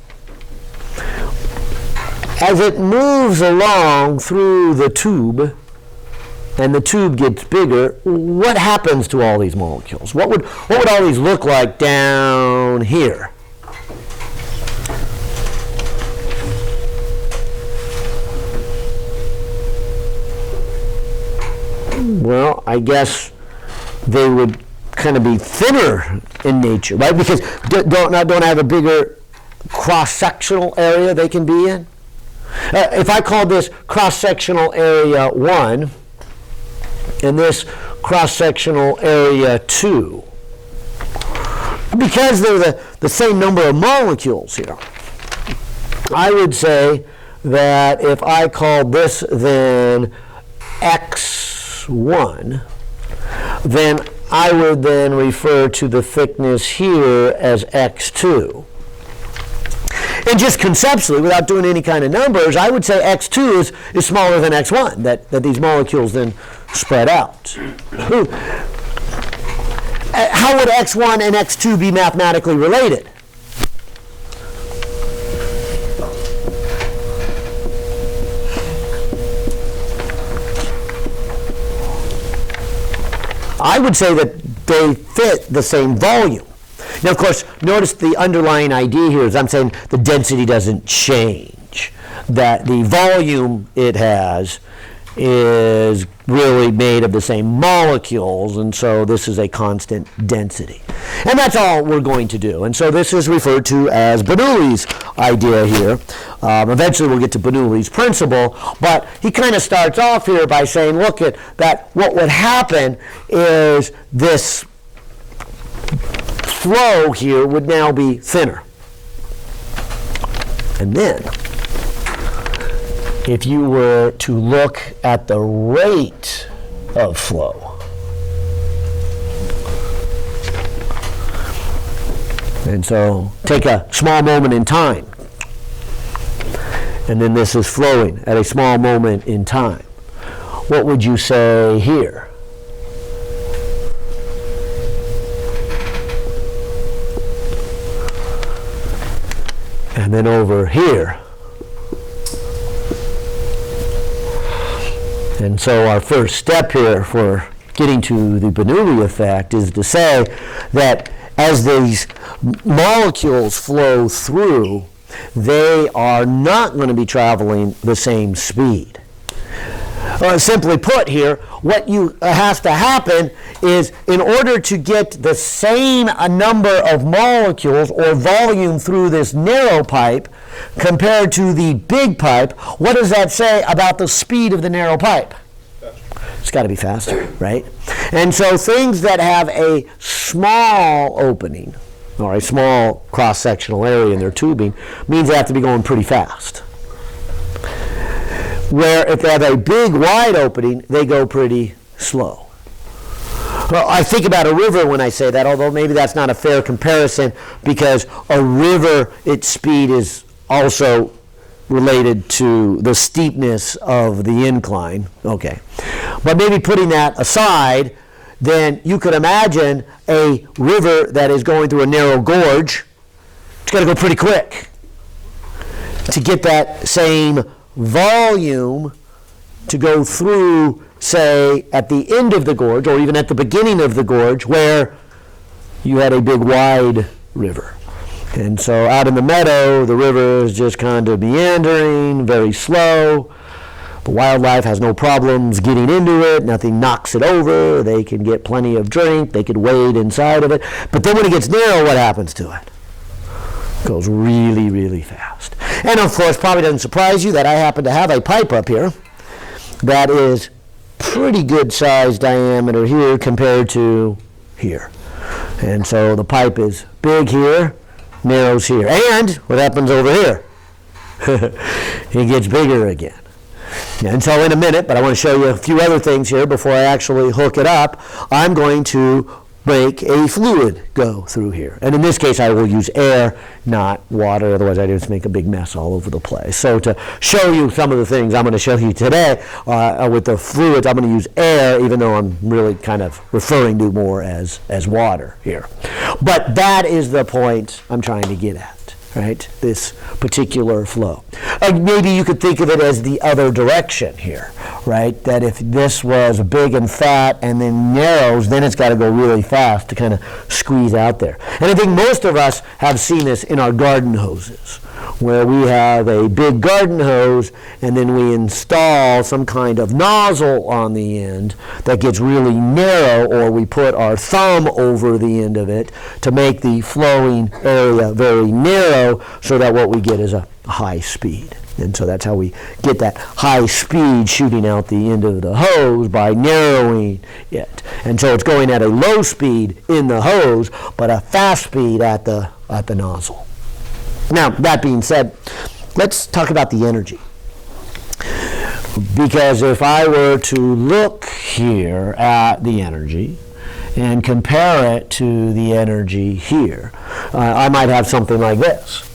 As it moves along through the tube, and the tube gets bigger, what happens to all these molecules? What would all these look like down here? Well, I guess they would kind of be thinner in nature, right? Because don't have a bigger cross-sectional area they can be in. If I call this cross-sectional area 1, and this cross-sectional area 2, because they're the same number of molecules here, I would say that if I called this then X1, then I would then refer to the thickness here as X2. And just conceptually, without doing any kind of numbers, I would say X2 is smaller than X1, that these molecules then spread out. How would X1 and X2 be mathematically related? I would say that they fit the same volume. Now, of course, notice the underlying idea here is I'm saying the density doesn't change, that the volume it has is really made of the same molecules, and so this is a constant density. And that's all we're going to do. And so this is referred to as Bernoulli's idea here. Eventually we'll get to Bernoulli's principle, but he kind of starts off here by saying, look at that, what would happen is this flow here would now be thinner. And then, if you were to look at the rate of flow, and so take a small moment in time, and then this is flowing at a small moment in time, what would you say here? And then over here. And so our first step here for getting to the Bernoulli effect is to say that as these molecules flow through, they are not going to be traveling the same speed. Simply put here, what has to happen is in order to get the same number of molecules or volume through this narrow pipe compared to the big pipe, what does that say about the speed of the narrow pipe? It's got to be faster, right? And so things that have a small opening or a small cross-sectional area in their tubing means they have to be going pretty fast. Where if they have a big wide opening, they go pretty slow. Well, I think about a river when I say that, although maybe that's not a fair comparison because a river, its speed is also related to the steepness of the incline. Okay. But maybe putting that aside, then you could imagine a river that is going through a narrow gorge. It's got to go pretty quick to get that same volume to go through, say, at the end of the gorge, or even at the beginning of the gorge, where you had a big wide river. And so out in the meadow, the river is just kind of meandering, very slow. The wildlife has no problems getting into it. Nothing knocks it over. They can get plenty of drink. They could wade inside of it. But then when it gets narrow, what happens to it? It goes really, really fast. And of course, probably doesn't surprise you that I happen to have a pipe up here that is pretty good size diameter here compared to here. And so the pipe is big here, narrows here. And what happens over here? It gets bigger again. And so in a minute, but I want to show you a few other things here before I actually hook it up, I'm going to make a fluid go through here. And in this case, I will use air, not water. Otherwise, I just make a big mess all over the place. So to show you some of the things I'm going to show you today with the fluids, I'm going to use air, even though I'm really kind of referring to more as water here. But that is the point I'm trying to get at, right? This particular flow. Maybe you could think of it as the other direction here, right? That if this was big and fat and then narrows, then it's got to go really fast to kind of squeeze out there. And I think most of us have seen this in our garden hoses, where we have a big garden hose and then we install some kind of nozzle on the end that gets really narrow, or we put our thumb over the end of it to make the flowing area very narrow so that what we get is a high speed. And so that's how we get that high speed shooting out the end of the hose, by narrowing it. And so it's going at a low speed in the hose, but a fast speed at the nozzle. Now, that being said, let's talk about the energy. Because if I were to look here at the energy and compare it to the energy here, I might have something like this.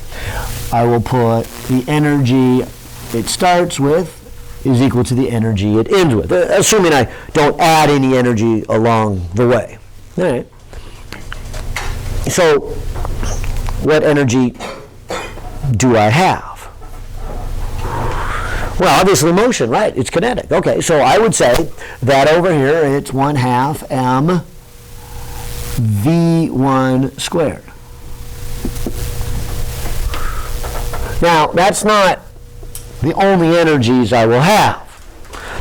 I will put the energy it starts with is equal to the energy it ends with, assuming I don't add any energy along the way. All right. So what energy do I have? Well, obviously motion, right? It's kinetic. Okay, so I would say that over here it's 1/2 m v1 squared. Now, that's not the only energies I will have.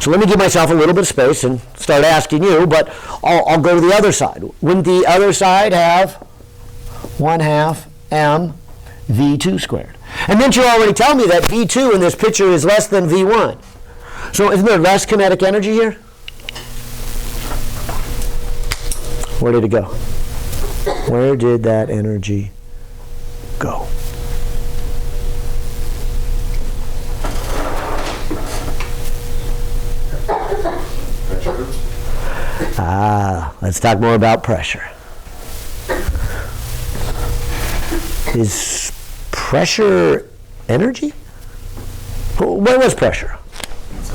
So let me give myself a little bit of space and start asking you, but I'll go to the other side. Wouldn't the other side have 1/2 m v2 squared? And didn't you already tell me that v2 in this picture is less than v1? So isn't there less kinetic energy here? Where did it go? Where did that energy go? Let's talk more about pressure. Is pressure energy? What was pressure? It's a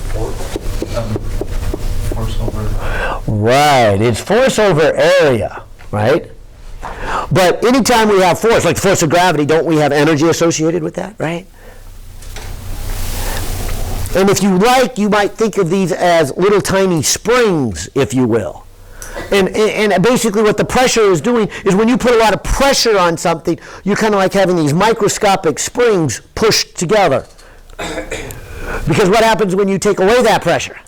force over. Right, it's force over area, right? But anytime we have force, like the force of gravity, don't we have energy associated with that, right? And if you like, you might think of these as little tiny springs, if you will. And basically what the pressure is doing is when you put a lot of pressure on something, you're kind of like having these microscopic springs pushed together. Because what happens when you take away that pressure?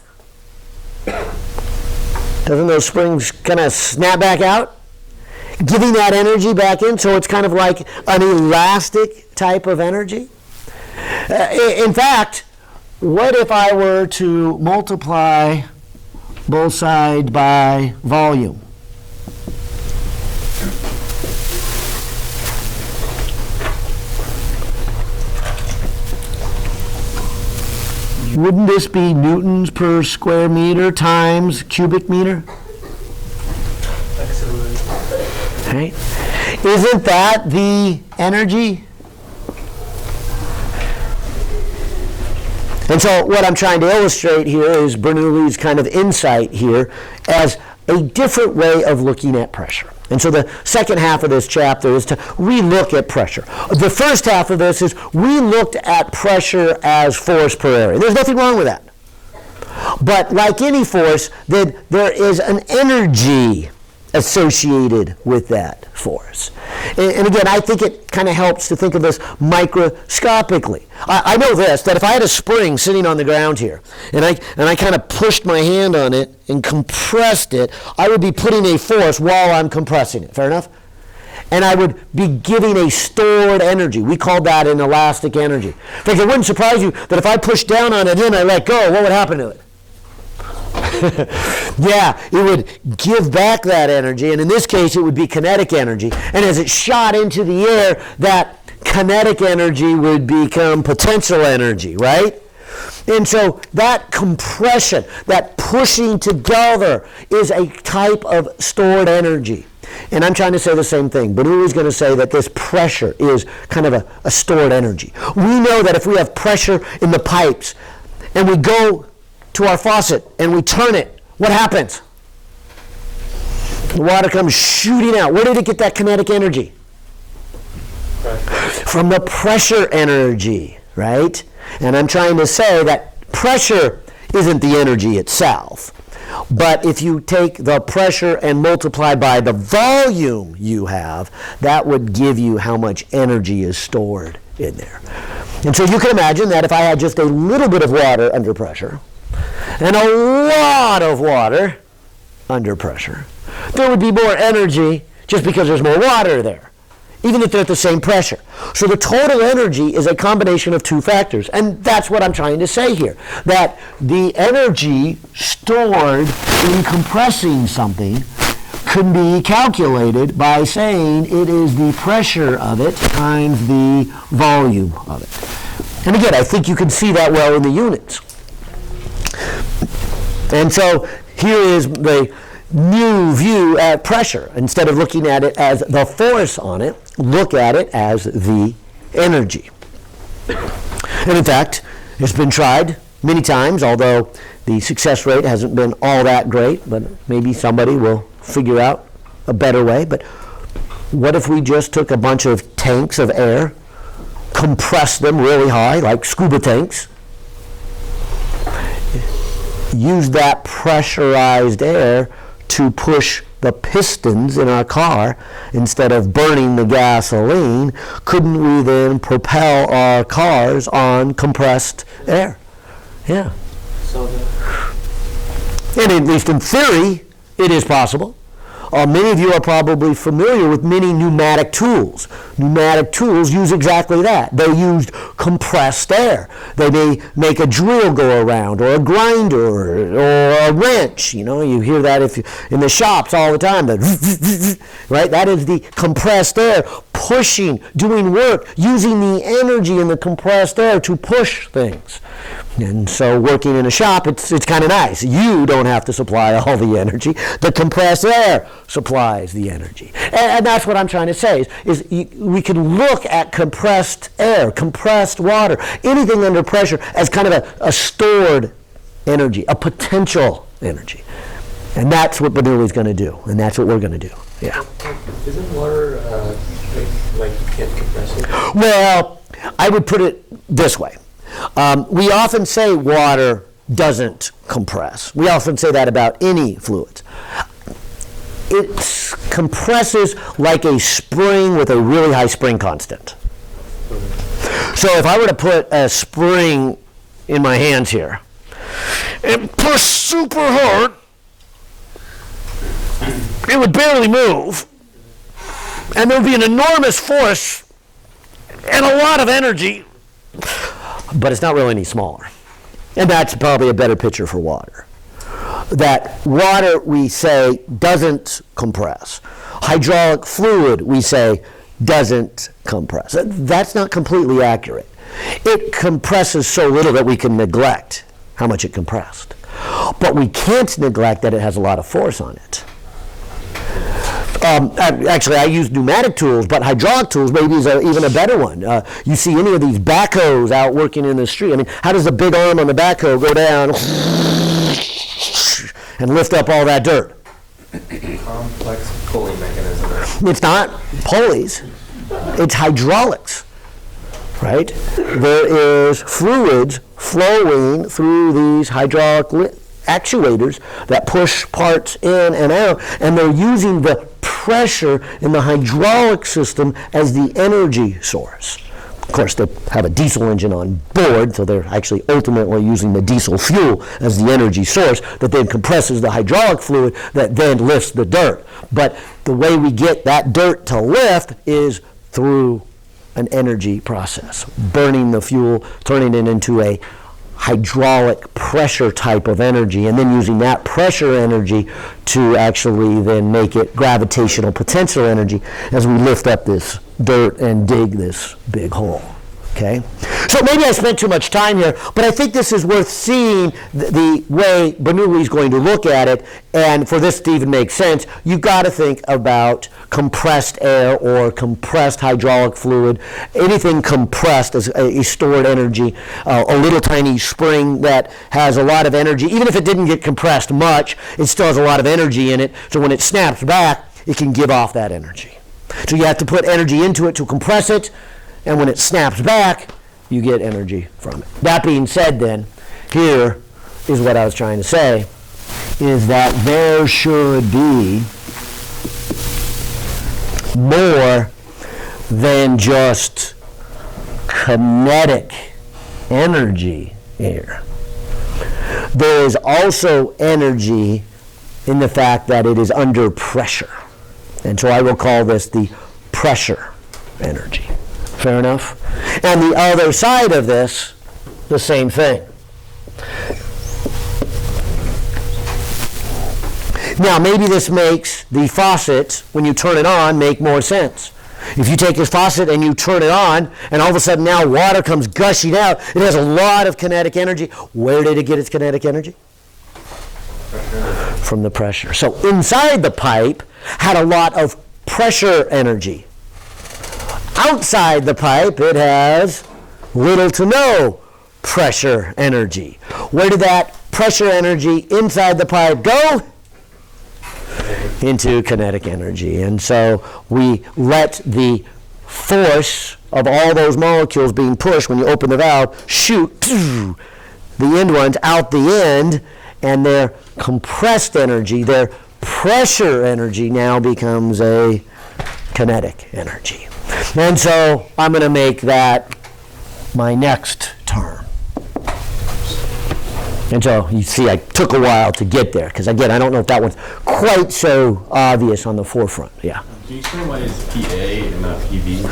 Doesn't those springs kind of snap back out? Giving that energy back in, so it's kind of like an elastic type of energy. In fact, what if I were to multiply both sides by volume? Wouldn't this be newtons per square meter times cubic meter? Right? Isn't that the energy? And so what I'm trying to illustrate here is Bernoulli's kind of insight here as a different way of looking at pressure. And so the second half of this chapter is to relook at pressure. The first half of this is we looked at pressure as force per area. There's nothing wrong with that. But like any force, then there is an energy associated with that force. And again, I think it kind of helps to think of this microscopically. I know this, that if I had a spring sitting on the ground here, and I kind of pushed my hand on it and compressed it, I would be putting a force while I'm compressing it. Fair enough? And I would be giving a stored energy. We call that an elastic energy. In fact, it wouldn't surprise you that if I pushed down on it and I let go, what would happen to it? Yeah, it would give back that energy, and in this case it would be kinetic energy. And as it shot into the air, that kinetic energy would become potential energy, right? And so that compression, that pushing together, is a type of stored energy. And I'm trying to say the same thing. Bernoulli's going to say that this pressure is kind of a stored energy. We know that if we have pressure in the pipes and we go to our faucet and we turn it, what happens? The water comes shooting out. Where did it get that kinetic energy? From the pressure energy, right? And I'm trying to say that pressure isn't the energy itself. But if you take the pressure and multiply by the volume you have, that would give you how much energy is stored in there. And so you can imagine that if I had just a little bit of water under pressure and a lot of water under pressure, there would be more energy just because there's more water there, even if they're at the same pressure. So the total energy is a combination of two factors, and that's what I'm trying to say here, that the energy stored in compressing something can be calculated by saying it is the pressure of it times the volume of it. And again, I think you can see that well in the units. And so here is the new view at pressure. Instead of looking at it as the force on it, look at it as the energy. And in fact, it's been tried many times, although the success rate hasn't been all that great, but maybe somebody will figure out a better way. But what if we just took a bunch of tanks of air, compressed them really high, like scuba tanks, use that pressurized air to push the pistons in our car instead of burning the gasoline? Couldn't we then propel our cars on compressed air? Yeah. And at least in theory, it is possible. Many of you are probably familiar with many pneumatic tools. Pneumatic tools use exactly that. They use compressed air. They may make a drill go around, or a grinder, or a wrench. You know, you hear that in the shops all the time. Right? That is the compressed air pushing, doing work, using the energy in the compressed air to push things. And so working in a shop, it's kind of nice. You don't have to supply all the energy. The compressed air supplies the energy. And that's what I'm trying to say, is we can look at compressed air, compressed water, anything under pressure as kind of a stored energy, a potential energy. And that's what Bernoulli's going to do, and that's what we're going to do. Yeah. Isn't water like you can't compress it? Well, I would put it this way. We often say water doesn't compress. We often say that about any fluids. It compresses like a spring with a really high spring constant. So if I were to put a spring in my hands here and push super hard, it would barely move, and there would be an enormous force and a lot of energy, but it's not really any smaller. And that's probably a better picture for water. That water, we say, doesn't compress. Hydraulic fluid, we say, doesn't compress. That's not completely accurate. It compresses so little that we can neglect how much it compressed. But we can't neglect that it has a lot of force on it. Actually, I use pneumatic tools, but hydraulic tools maybe is even a better one. You see any of these backhoes out working in the street. I mean, how does the big arm on the backhoe go down and lift up all that dirt? Complex pulling mechanism. It's not pulleys. It's hydraulics, right? There is fluids flowing through these hydraulic actuators that push parts in and out, and they're using the pressure in the hydraulic system as the energy source. Of course, they have a diesel engine on board, so they're actually ultimately using the diesel fuel as the energy source that then compresses the hydraulic fluid that then lifts the dirt. But the way we get that dirt to lift is through an energy process, burning the fuel, turning it into a hydraulic pressure type of energy, and then using that pressure energy to actually then make it gravitational potential energy as we lift up this dirt and dig this big hole. Okay? So maybe I spent too much time here, but I think this is worth seeing the way Bernoulli is going to look at it, and for this to even make sense, you've got to think about compressed air or compressed hydraulic fluid. Anything compressed is a stored energy, a little tiny spring that has a lot of energy. Even if it didn't get compressed much, it still has a lot of energy in it, so when it snaps back, it can give off that energy. So you have to put energy into it to compress it, and when it snaps back, you get energy from it. That being said then, here is what I was trying to say, is that there should be more than just kinetic energy here. There is also energy in the fact that it is under pressure. And so I will call this the pressure energy. Fair enough? And the other side of this, the same thing. Now, maybe this makes the faucet, when you turn it on, make more sense. If you take this faucet and you turn it on, and all of a sudden now water comes gushing out, it has a lot of kinetic energy. Where did it get its kinetic energy? From the pressure. So inside the pipe had a lot of pressure energy. Outside the pipe, it has little to no pressure energy. Where did that pressure energy inside the pipe go? Into kinetic energy. And so we let the force of all those molecules being pushed when you open the valve shoot the end ones out the end, and their compressed energy, their pressure energy now becomes a kinetic energy. And so I'm going to make that my next term. And so you see I took a while to get there, because again, I don't know if that one's quite so obvious on the forefront. Yeah. Can you explain why it's PA and not PV?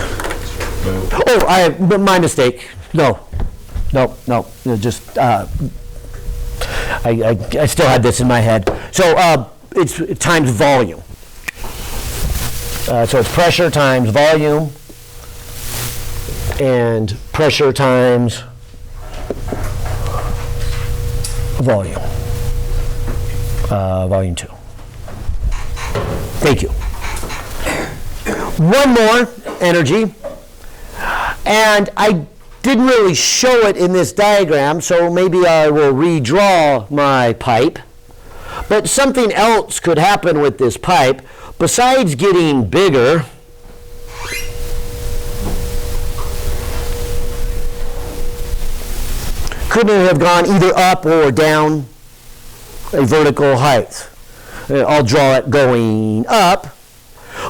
Oh, my mistake. No. Just I still had this in my head. So it's times volume. So it's pressure times volume, and pressure times volume. Volume 2. Thank you. One more energy, and I didn't really show it in this diagram, so maybe I will redraw my pipe. But something else could happen with this pipe. Besides getting bigger, couldn't it have gone either up or down a vertical height? I'll draw it going up.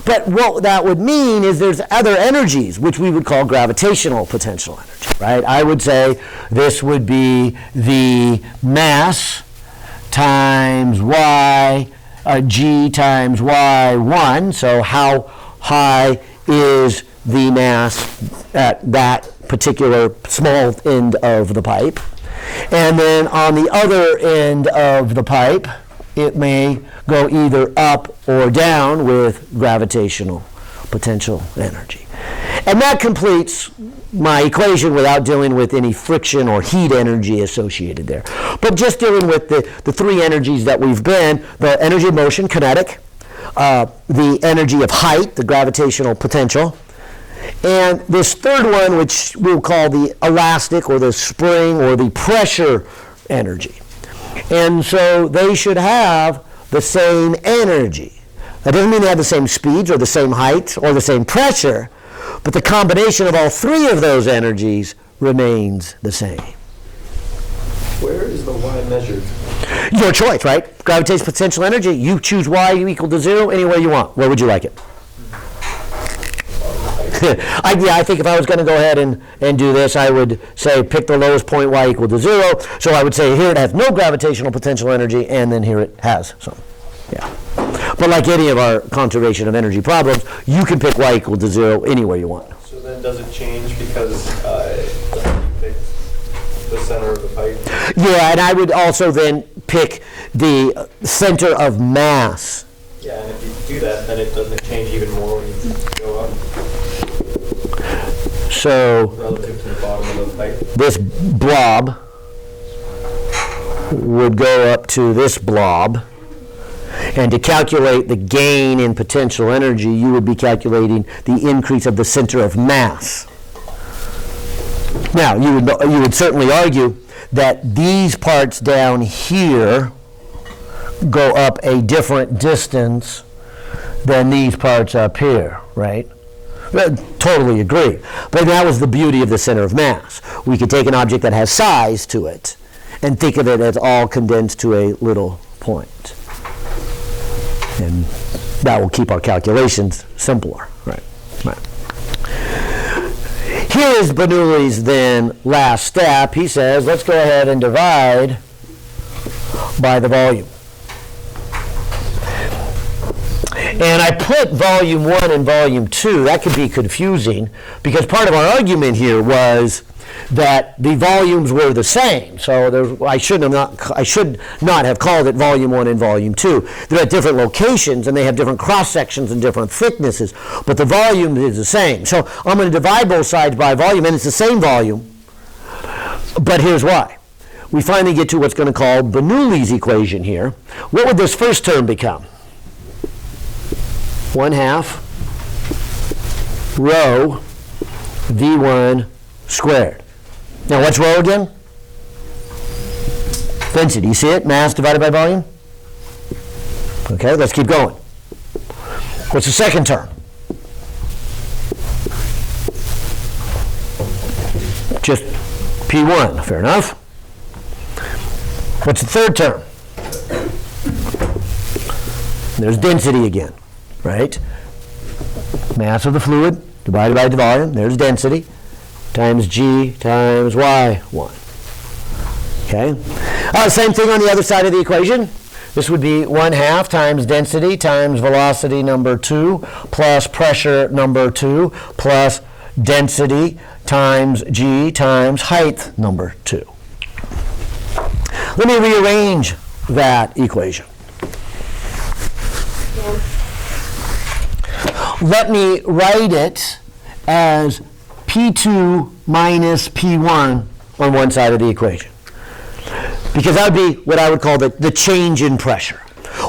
But what that would mean is there's other energies, which we would call gravitational potential energy, right? I would say this would be the mass times y, g times y1. So how high is the mass at that particular small end of the pipe? And then on the other end of the pipe, it may go either up or down with gravitational potential energy. And that completes my equation without dealing with any friction or heat energy associated there. But just dealing with the three energies that we've been, the energy of motion, kinetic, the energy of height, the gravitational potential. And this third one, which we'll call the elastic or the spring or the pressure energy. And so they should have the same energy. That doesn't mean they have the same speeds or the same height or the same pressure, but the combination of all three of those energies remains the same. Where is the Y measured? Your choice, right? Gravitational potential energy, you choose Y equal to 0 anywhere you want. Where would you like it? I think if I was going to go ahead and do this, I would say pick the lowest point, Y equal to 0. So I would say here it has no gravitational potential energy, and then here it has some. Yeah. But like any of our conservation of energy problems, you can pick Y equal to 0 anywhere you want. So then does it change because you pick the center of the pipe? Yeah, and I would also then pick the center of mass. Yeah, and if you do that, then it doesn't change even more when you go up So relative to the bottom of the pipe. this blob would go up to this blob. And to calculate the gain in potential energy, you would be calculating the increase of the center of mass. Now, you would certainly argue that these parts down here go up a different distance than these parts up here, right? Totally agree. But that was the beauty of the center of mass. We could take an object that has size to it and think of it as all condensed to a little point. And that will keep our calculations simpler. Right. Here is Bernoulli's then last step. He says, let's go ahead and divide by the volume. And I put volume 1 and volume 2. That could be confusing because part of our argument here was that the volumes were the same. So I should not have called it volume 1 and volume 2. They're at different locations and they have different cross sections and different thicknesses, but the volume is the same. So I'm going to divide both sides by volume, and it's the same volume. But here's why. We finally get to what's going to call Bernoulli's equation here. What would this first term become? 1/2 rho V1 squared. Now what's rho again? Density. You see it? Mass divided by volume? Okay, let's keep going. What's the second term? Just P1, fair enough. What's the third term? There's density again, right? Mass of the fluid divided by the volume, there's density, times G times Y1. Okay? Same thing on the other side of the equation. This would be 1/2 times density times velocity number 2 plus pressure number 2 plus density times G times height number 2. Let me rearrange that equation. Let me write it as P2 minus P1 on one side of the equation. Because that would be what I would call the change in pressure.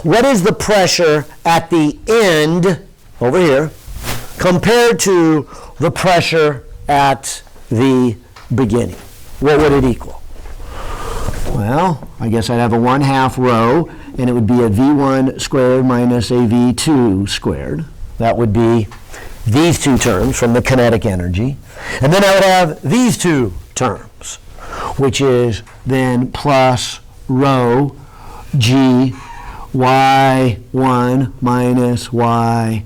What is the pressure at the end, over here, compared to the pressure at the beginning? What would it equal? Well, I guess I'd have a 1/2 rho, and it would be a V1 squared minus a V2 squared. That would be these two terms from the kinetic energy. And then I would have these two terms, which is then plus rho G Y1 minus Y2.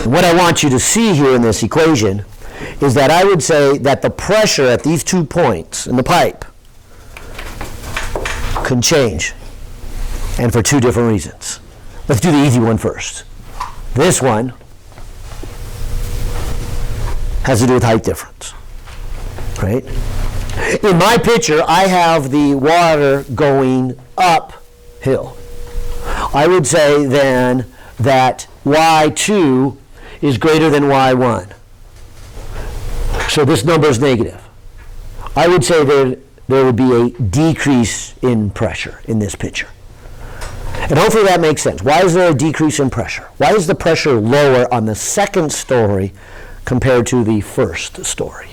What I want you to see here in this equation is that I would say that the pressure at these 2 points in the pipe can change, and for 2 different reasons. Let's do the easy one first. This one has to do with height difference, right? In my picture, I have the water going uphill. I would say then that Y2 is greater than Y1. So this number is negative. I would say that there would be a decrease in pressure in this picture. And hopefully that makes sense. Why is there a decrease in pressure? Why is the pressure lower on the second story compared to the first story?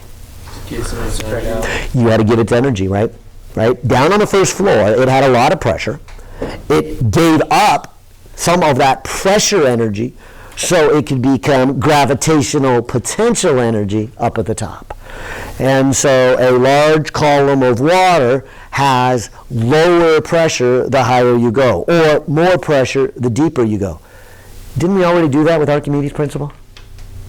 You had to get its energy, right? Down on the first floor, it had a lot of pressure. It gave up some of that pressure energy so it could become gravitational potential energy up at the top. And so a large column of water has lower pressure the higher you go, or more pressure the deeper you go. Didn't we already do that with Archimedes Principle?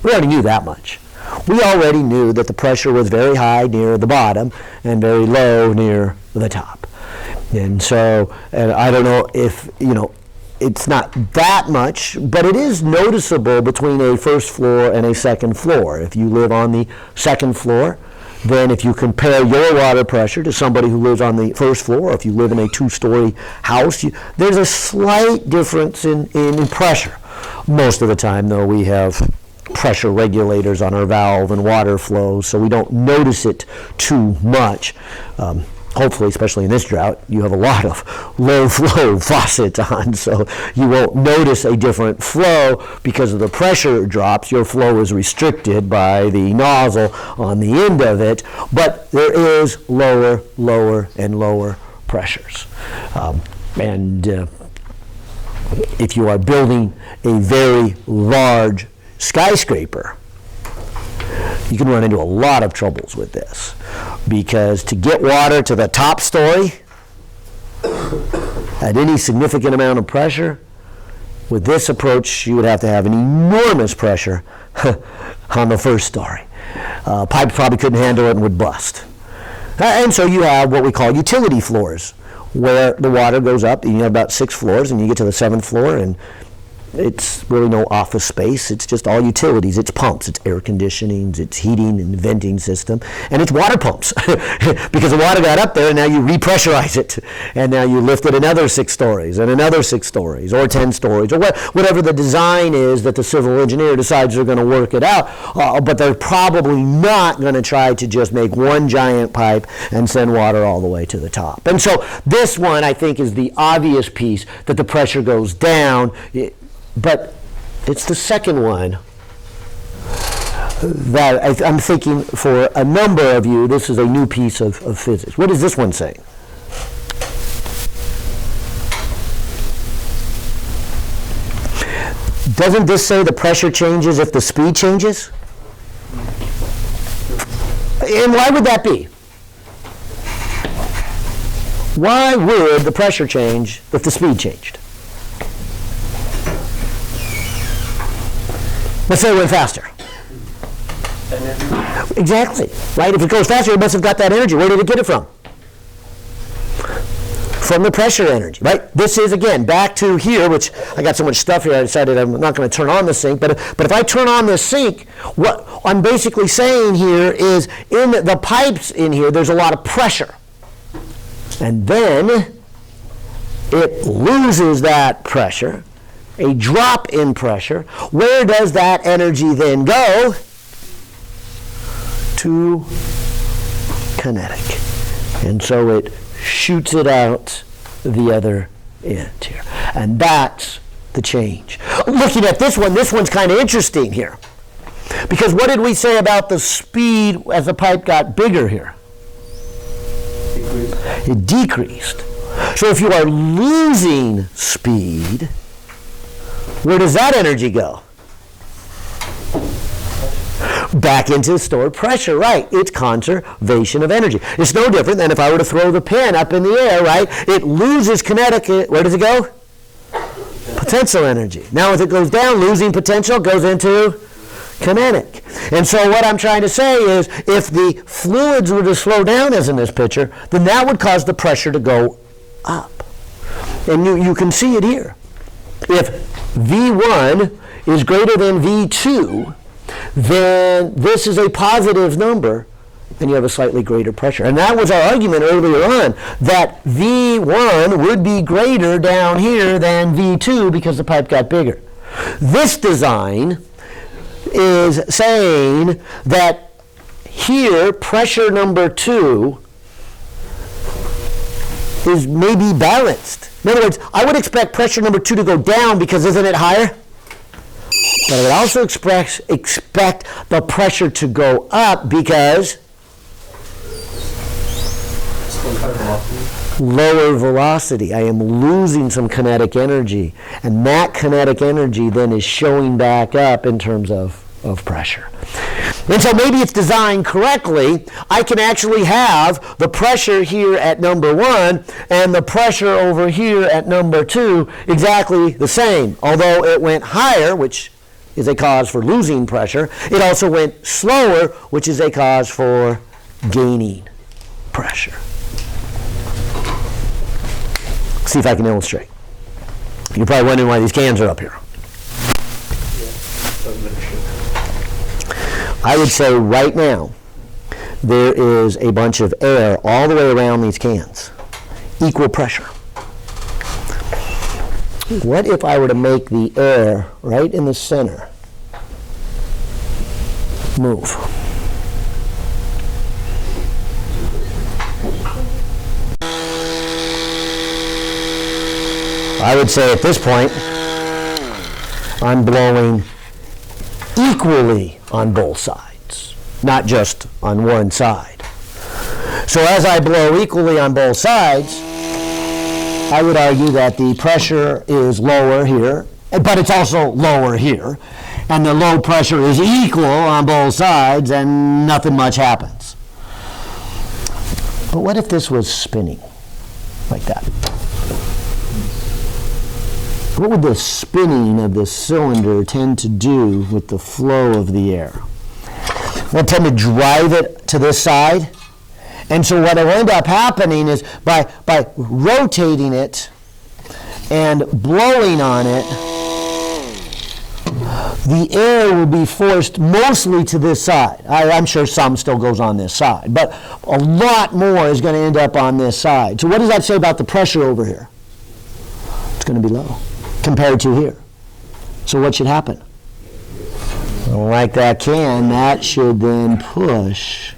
We already knew that much. We already knew that the pressure was very high near the bottom and very low near the top. And so, and I don't know if, it's not that much, but it is noticeable between a first floor and a second floor. If you live on the second floor, then if you compare your water pressure to somebody who lives on the first floor, or if you live in a two-story house, there's a slight difference in pressure. Most of the time, though, we have pressure regulators on our valve and water flow, so we don't notice it too much. Hopefully, especially in this drought, you have a lot of low flow faucets on, so you won't notice a different flow because of the pressure drops. Your flow is restricted by the nozzle on the end of it, but there is lower, and lower pressures. If you are building a very large skyscraper, you can run into a lot of troubles with this, because to get water to the top story at any significant amount of pressure, with this approach you would have to have an enormous pressure on the first story. Pipe probably couldn't handle it and would bust. And so you have what we call utility floors, where the water goes up, and you have about 6 floors, and you get to the 7th floor, and it's really no office space. It's just all utilities. It's pumps, it's air conditioning, it's heating and venting system, and it's water pumps because the water got up there and now you repressurize it, and now you lift it another 6 stories and another 6 stories or 10 stories or whatever the design is that the civil engineer decides they're going to work it out. But they're probably not going to try to just make one giant pipe and send water all the way to the top. And so this one, I think, is the obvious piece that the pressure goes down. But it's the second one that I'm thinking for a number of you, this is a new piece of physics. What is this one saying? Doesn't this say the pressure changes if the speed changes? And why would that be? Why would the pressure change if the speed changed? Let's say it went faster. Energy. Exactly, right? If it goes faster, it must have got that energy. Where did it get it from? From the pressure energy, right? This is, again, back to here, which I got so much stuff here, I decided I'm not going to turn on the sink, but if I turn on this sink, what I'm basically saying here is in the pipes in here, there's a lot of pressure. And then it loses that pressure. A drop in pressure. Where does that energy then go? To kinetic. And so it shoots it out the other end here. And that's the change. Looking at this one's kind of interesting here. Because what did we say about the speed as the pipe got bigger here? It decreased. So if you are losing speed, where does that energy go? Back into stored pressure, right? It's conservation of energy. It's no different than if I were to throw the pen up in the air, right? It loses kinetic, where does it go? Potential energy. Now as it goes down, losing potential goes into kinetic. And so what I'm trying to say is, if the fluids were to slow down, as in this picture, then that would cause the pressure to go up. And you can see it here. If V1 is greater than V2, then this is a positive number, and you have a slightly greater pressure. And that was our argument earlier on, that V1 would be greater down here than V2 because the pipe got bigger. This design is saying that here, pressure number 2 is maybe balanced. In other words, I would expect pressure number 2 to go down because isn't it higher? But I would also expect the pressure to go up because lower velocity. I am losing some kinetic energy. And that kinetic energy then is showing back up in terms of pressure. And so maybe it's designed correctly. I can actually have the pressure here at number 1 and the pressure over here at number 2 exactly the same. Although it went higher, which is a cause for losing pressure, it also went slower, which is a cause for gaining pressure. See if I can illustrate. You're probably wondering why these cans are up here. I would say right now there is a bunch of air all the way around these cans, equal pressure. What if I were to make the air right in the center move? I would say at this point I'm blowing equally on both sides, not just on one side. So as I blow equally on both sides, I would argue that the pressure is lower here, but it's also lower here, and the low pressure is equal on both sides, and nothing much happens. But what if this was spinning like that? What would the spinning of this cylinder tend to do with the flow of the air? It would tend to drive it to this side. And so what will end up happening is by rotating it and blowing on it, the air will be forced mostly to this side. I'm sure some still goes on this side, but a lot more is going to end up on this side. So what does that say about the pressure over here? It's going to be low compared to here. So what should happen? Like that can, that should then push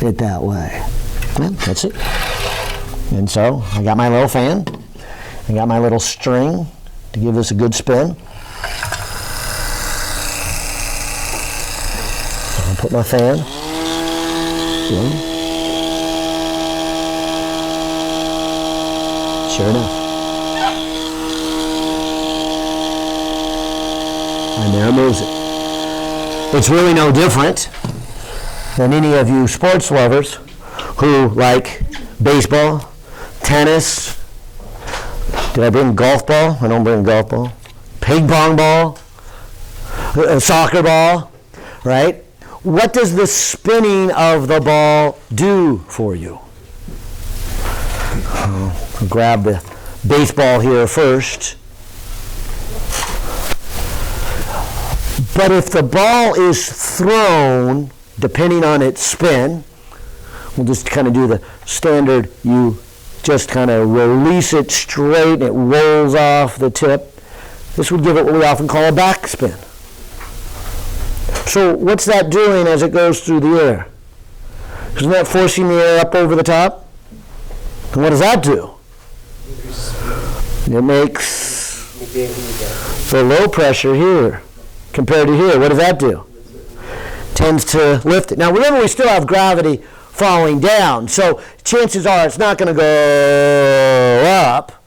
it that way. Yeah, that's it. And so I got my little fan. I got my little string to give this a good spin. I'll put my fan. Yeah. Sure enough. And there it moves it. It's really no different than any of you sports lovers who like baseball, tennis. Did I bring golf ball? I don't bring golf ball. Ping pong ball, soccer ball, right? What does the spinning of the ball do for you? I'll grab the baseball here first. But if the ball is thrown, depending on its spin, we'll just kind of do the standard, you just kind of release it straight and it rolls off the tip. This would give it what we often call a backspin. So what's that doing as it goes through the air? Isn't that forcing the air up over the top? And what does that do? It makes the low pressure here compared to here. What does that do? Tends to lift it. Now remember, we still have gravity falling down, so chances are it's not going to go up,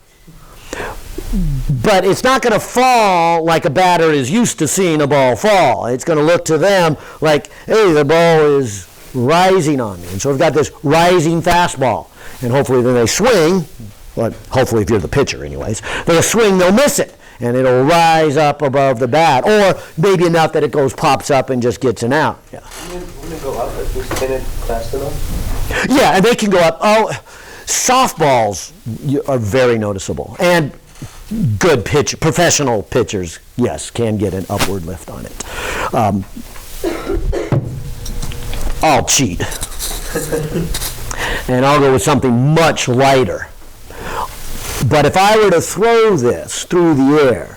but it's not going to fall like a batter is used to seeing a ball fall. It's going to look to them like, hey, the ball is rising on me. And so we've got this rising fastball, and hopefully then they swing, but hopefully if you're the pitcher anyways, they'll swing, they'll miss it, and it'll rise up above the bat, or maybe enough that it pops up and just gets an out. Yeah. Wouldn't it go up if we spin it fast enough? Yeah, and they can go up. Oh, softballs are very noticeable, and good professional pitchers, yes, can get an upward lift on it. I'll cheat, and I'll go with something much lighter. But if I were to throw this through the air,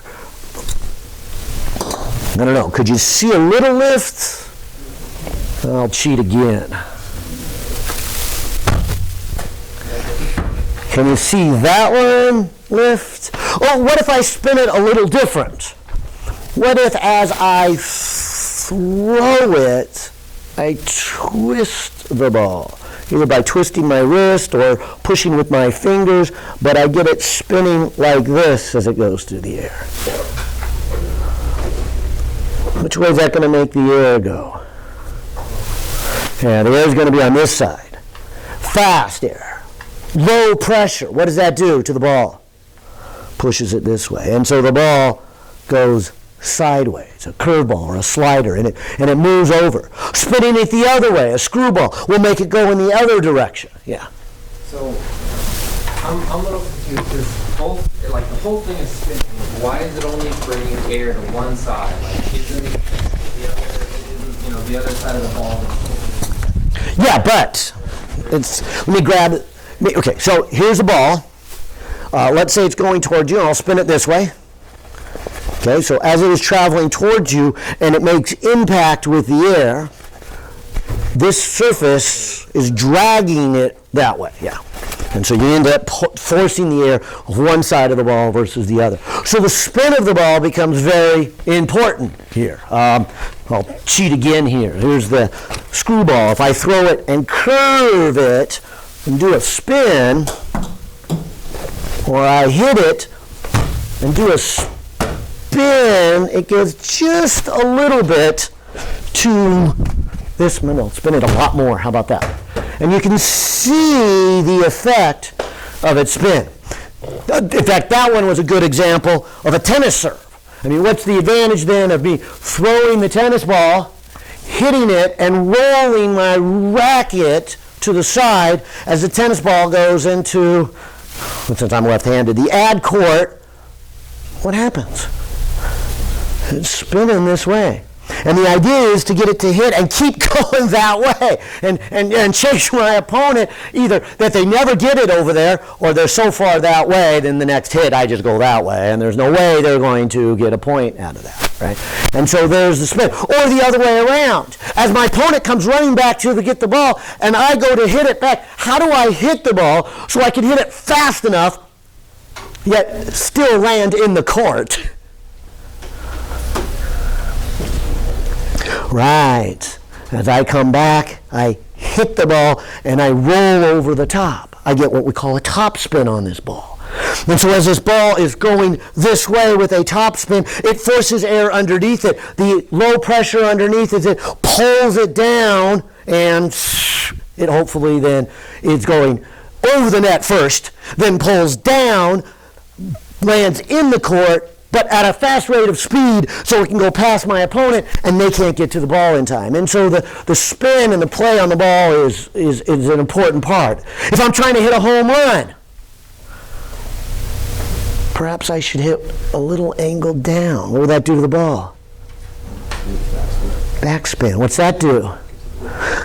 I don't know, could you see a little lift? I'll cheat again. Can you see that one lift? Oh, what if I spin it a little different? What if as I throw it, I twist the ball? Either by twisting my wrist or pushing with my fingers, but I get it spinning like this as it goes through the air. Which way is that going to make the air go? Yeah, the air is going to be on this side. Fast air. Low pressure. What does that do to the ball? Pushes it this way. And so the ball goes sideways, a curveball or a slider, and it moves over. Spinning it the other way, a screwball, will make it go in the other direction. Yeah. So I'm a little confused because the whole thing is spinning. Why is it only bringing air to one side? Like, isn't the other side of the ball? Yeah, but let me grab it. Okay, so here's the ball. Let's say it's going towards you, and I'll spin it this way. Okay, so as it is traveling towards you and it makes impact with the air, this surface is dragging it that way, yeah. And so you end up forcing the air one side of the ball versus the other. So the spin of the ball becomes very important here. I'll cheat again here. Here's the screwball. If I throw it and curve it and do a spin, or I hit it and do a spin, it goes just a little bit to this one. I'll spin it a lot more. How about that? And you can see the effect of its spin. In fact, that one was a good example of a tennis serve. I mean, what's the advantage then of me throwing the tennis ball, hitting it, and rolling my racket to the side as the tennis ball goes into, since I'm left-handed, the ad court? What happens? It's spinning this way. And the idea is to get it to hit and keep going that way and chase my opponent, either that they never get it over there or they're so far that way, then the next hit I just go that way, and there's no way they're going to get a point out of that, right? And so there's the spin. Or the other way around. As my opponent comes running back to get the ball and I go to hit it back, how do I hit the ball so I can hit it fast enough yet still land in the court? Right. As I come back, I hit the ball and I roll over the top. I get what we call a top spin on this ball. And so as this ball is going this way with a top spin, it forces air underneath it. The low pressure underneath it pulls it down, and it hopefully then is going over the net first, then pulls down, lands in the court, but at a fast rate of speed so it can go past my opponent and they can't get to the ball in time. And so the spin and the play on the ball is an important part. If I'm trying to hit a home run, perhaps I should hit a little angle down. What would that do to the ball? Backspin. What's that do?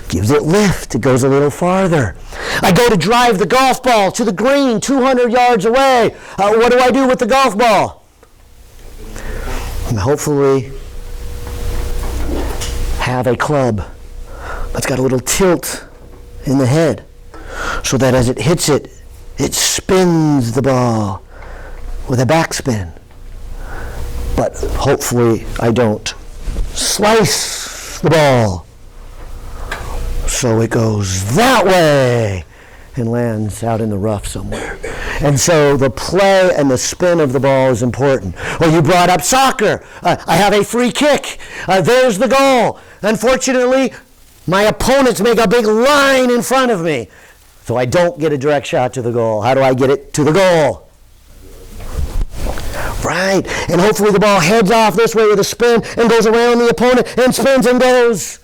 Gives it lift. It goes a little farther. I go to drive the golf ball to the green 200 yards away. What do I do with the golf ball? And hopefully have a club that's got a little tilt in the head so that as it hits it, it spins the ball with a backspin. But hopefully I don't slice the ball so it goes that way and lands out in the rough somewhere. And so the play and the spin of the ball is important. Well, you brought up soccer. I have a free kick. There's the goal. Unfortunately, my opponents make a big line in front of me, so I don't get a direct shot to the goal. How do I get it to the goal? Right. And hopefully the ball heads off this way with a spin and goes around the opponent and spins and goes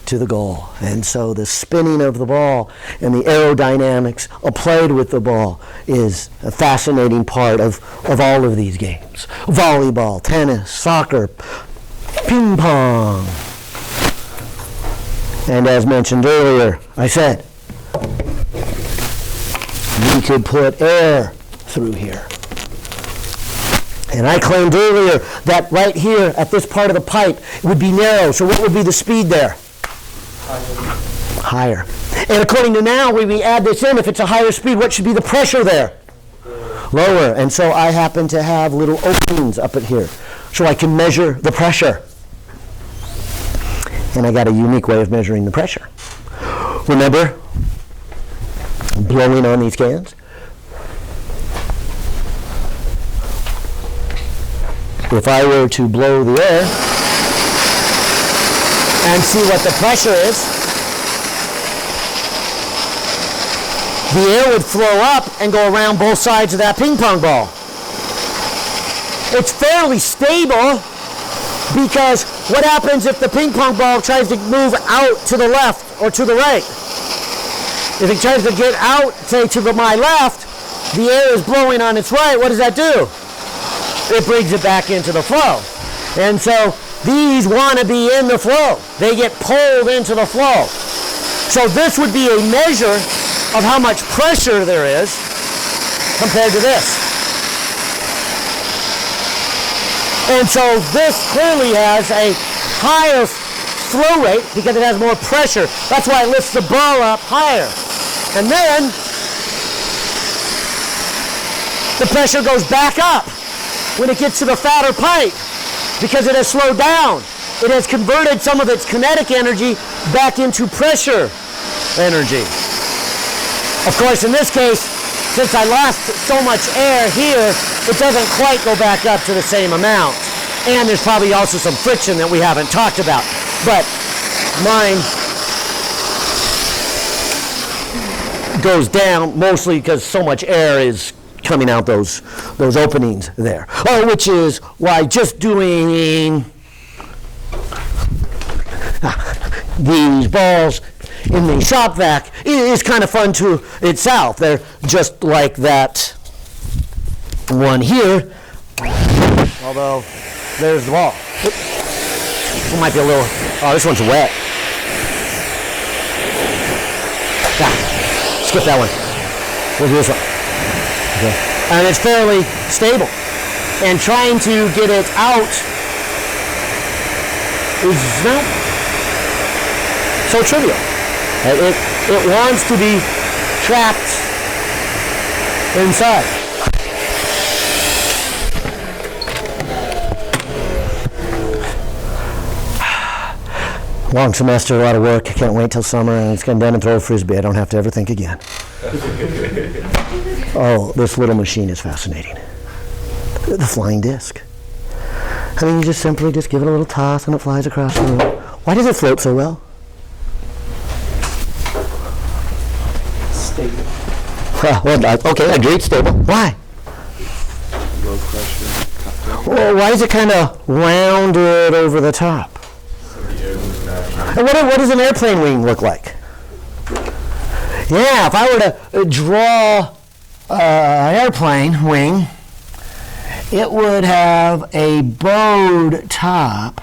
to the goal. And so the spinning of the ball and the aerodynamics applied with the ball is a fascinating part of all of these games. Volleyball, tennis, soccer, ping pong. And as mentioned earlier, I said, we could put air through here. And I claimed earlier that right here at this part of the pipe it would be narrow. So what would be the speed there? Higher. And according to now, when we add this in, if it's a higher speed, what should be the pressure there? Lower. And so I happen to have little openings up at here, so I can measure the pressure. And I got a unique way of measuring the pressure. Remember blowing on these cans? If I were to blow the air and see what the pressure is, the air would flow up and go around both sides of that ping pong ball. It's fairly stable, because what happens if the ping pong ball tries to move out to the left or to the right? If it tries to get out, say, to my left, the air is blowing on its right. What does that do? It brings it back into the flow. And so these want to be in the flow. They get pulled into the flow. So this would be a measure of how much pressure there is compared to this. And so this clearly has a higher flow rate because it has more pressure. That's why it lifts the ball up higher. And then the pressure goes back up when it gets to the fatter pipe, because it has slowed down. It has converted some of its kinetic energy back into pressure energy. Of course, in this case, since I lost so much air here, it doesn't quite go back up to the same amount. And there's probably also some friction that we haven't talked about. But mine goes down mostly because so much air is coming out those openings there. Oh, which is why just doing these balls in the shop vac is kind of fun to itself. They're just like that one here, although there's the ball. It might be a little, oh, this one's wet. Skip that one. We'll do this one. Okay. And it's fairly stable. And trying to get it out is not so trivial. It wants to be trapped inside. Long semester, a lot of work. I can't wait till summer, and it's come down and throw a frisbee. I don't have to ever think again. Oh, this little machine is fascinating. The flying disc. I mean, you just simply just give it a little toss and it flies across the room. Why does it float so well? Stable. Well, okay, agreed, stable. Why? Low pressure. Well, why is it kind of rounded over the top? And what does an airplane wing look like? Yeah, if I were to draw an airplane wing, it would have a bowed top.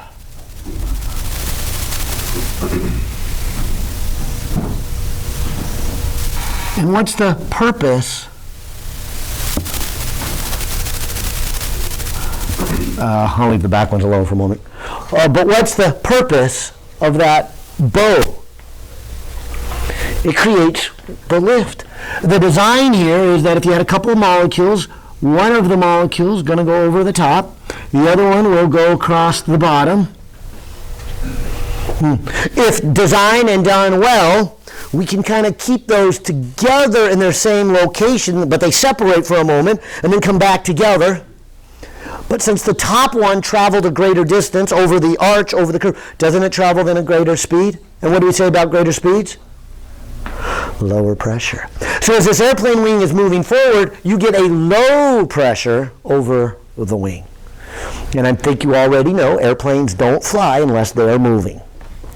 And what's the purpose? I'll leave the back ones alone for a moment. But what's the purpose of that bow? It creates the lift. The design here is that if you had a couple of molecules, one of the molecules is going to go over the top, the other one will go across the bottom. If designed and done well, we can kind of keep those together in their same location, but they separate for a moment and then come back together. But since the top one traveled a greater distance over the arch, over the curve, doesn't it travel then a greater speed? And what do we say about greater speeds? Lower pressure. So as this airplane wing is moving forward, you get a low pressure over the wing. And I think you already know airplanes don't fly unless they're moving.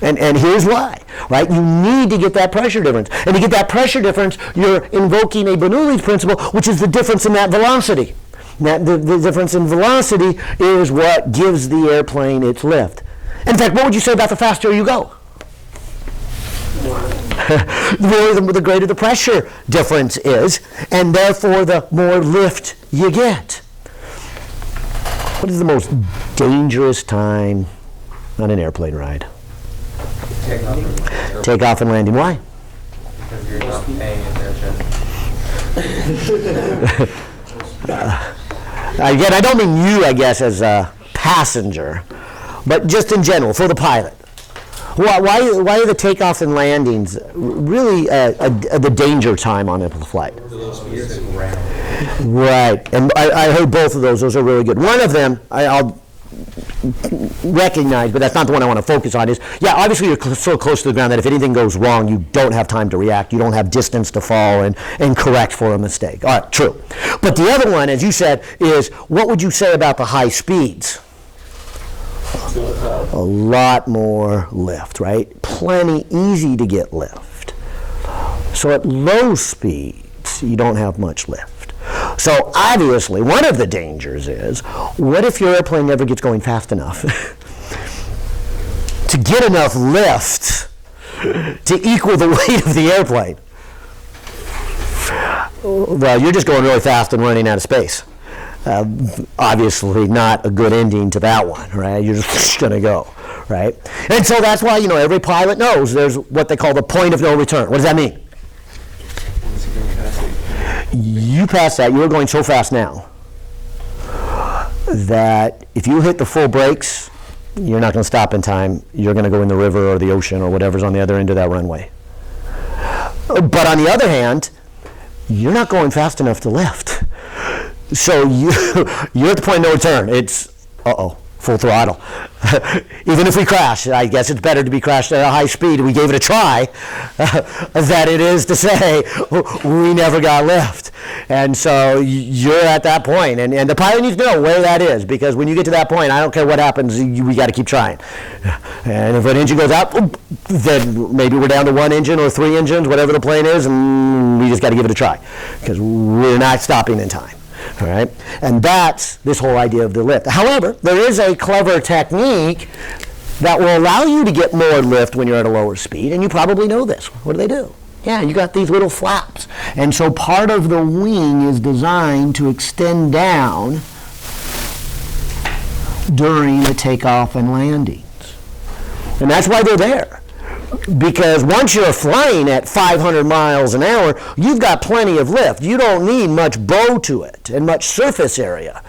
And here's why, right? You need to get that pressure difference. And to get that pressure difference, you're invoking a Bernoulli's principle, which is the difference in that velocity. That the difference in velocity is what gives the airplane its lift. In fact, what would you say about the faster you go? The greater the pressure difference is, and therefore the more lift you get. What is the most dangerous time on an airplane ride? Take off and landing. Take off and landing. Why? you're not paying attention. Again, I don't mean you, I guess, as a passenger, but just in general, for the pilot. Why are the takeoff and landings really the danger time on a flight? Right, and I heard both of those. Those are really good. One of them, I'll recognize, but that's not the one I want to focus on, is, yeah, obviously you're so close to the ground that if anything goes wrong, you don't have time to react. You don't have distance to fall and correct for a mistake. All right, true. But the other one, as you said, is what would you say about the high speeds? A lot more lift, right? Plenty easy to get lift. So at low speeds, you don't have much lift. So obviously, one of the dangers is, what if your airplane never gets going fast enough to get enough lift to equal the weight of the airplane? Well, you're just going really fast and running out of space. Obviously not a good ending to that one, right? You're just going to go, right? And so that's why, every pilot knows there's what they call the point of no return. What does that mean? You pass that, you're going so fast now that if you hit the full brakes, you're not going to stop in time. You're going to go in the river or the ocean or whatever's on the other end of that runway. But on the other hand, you're not going fast enough to lift. So you're at the point of no return. It's, full throttle. Even if we crash, I guess it's better to be crashed at a high speed, we gave it a try, than it is to say, we never got lift. And so you're at that point. And the pilot needs to know where that is, because when you get to that point, I don't care what happens, we got to keep trying. And if an engine goes out, then maybe we're down to one engine or three engines, whatever the plane is, and we just got to give it a try, because we're not stopping in time. All right, and that's this whole idea of the lift. However, there is a clever technique that will allow you to get more lift when you're at a lower speed, and you probably know this. What do? Yeah, you got these little flaps, and so part of the wing is designed to extend down during the takeoff and landings, and that's why they're there. Because once you're flying at 500 miles an hour, you've got plenty of lift. You don't need much bow to it and much surface area.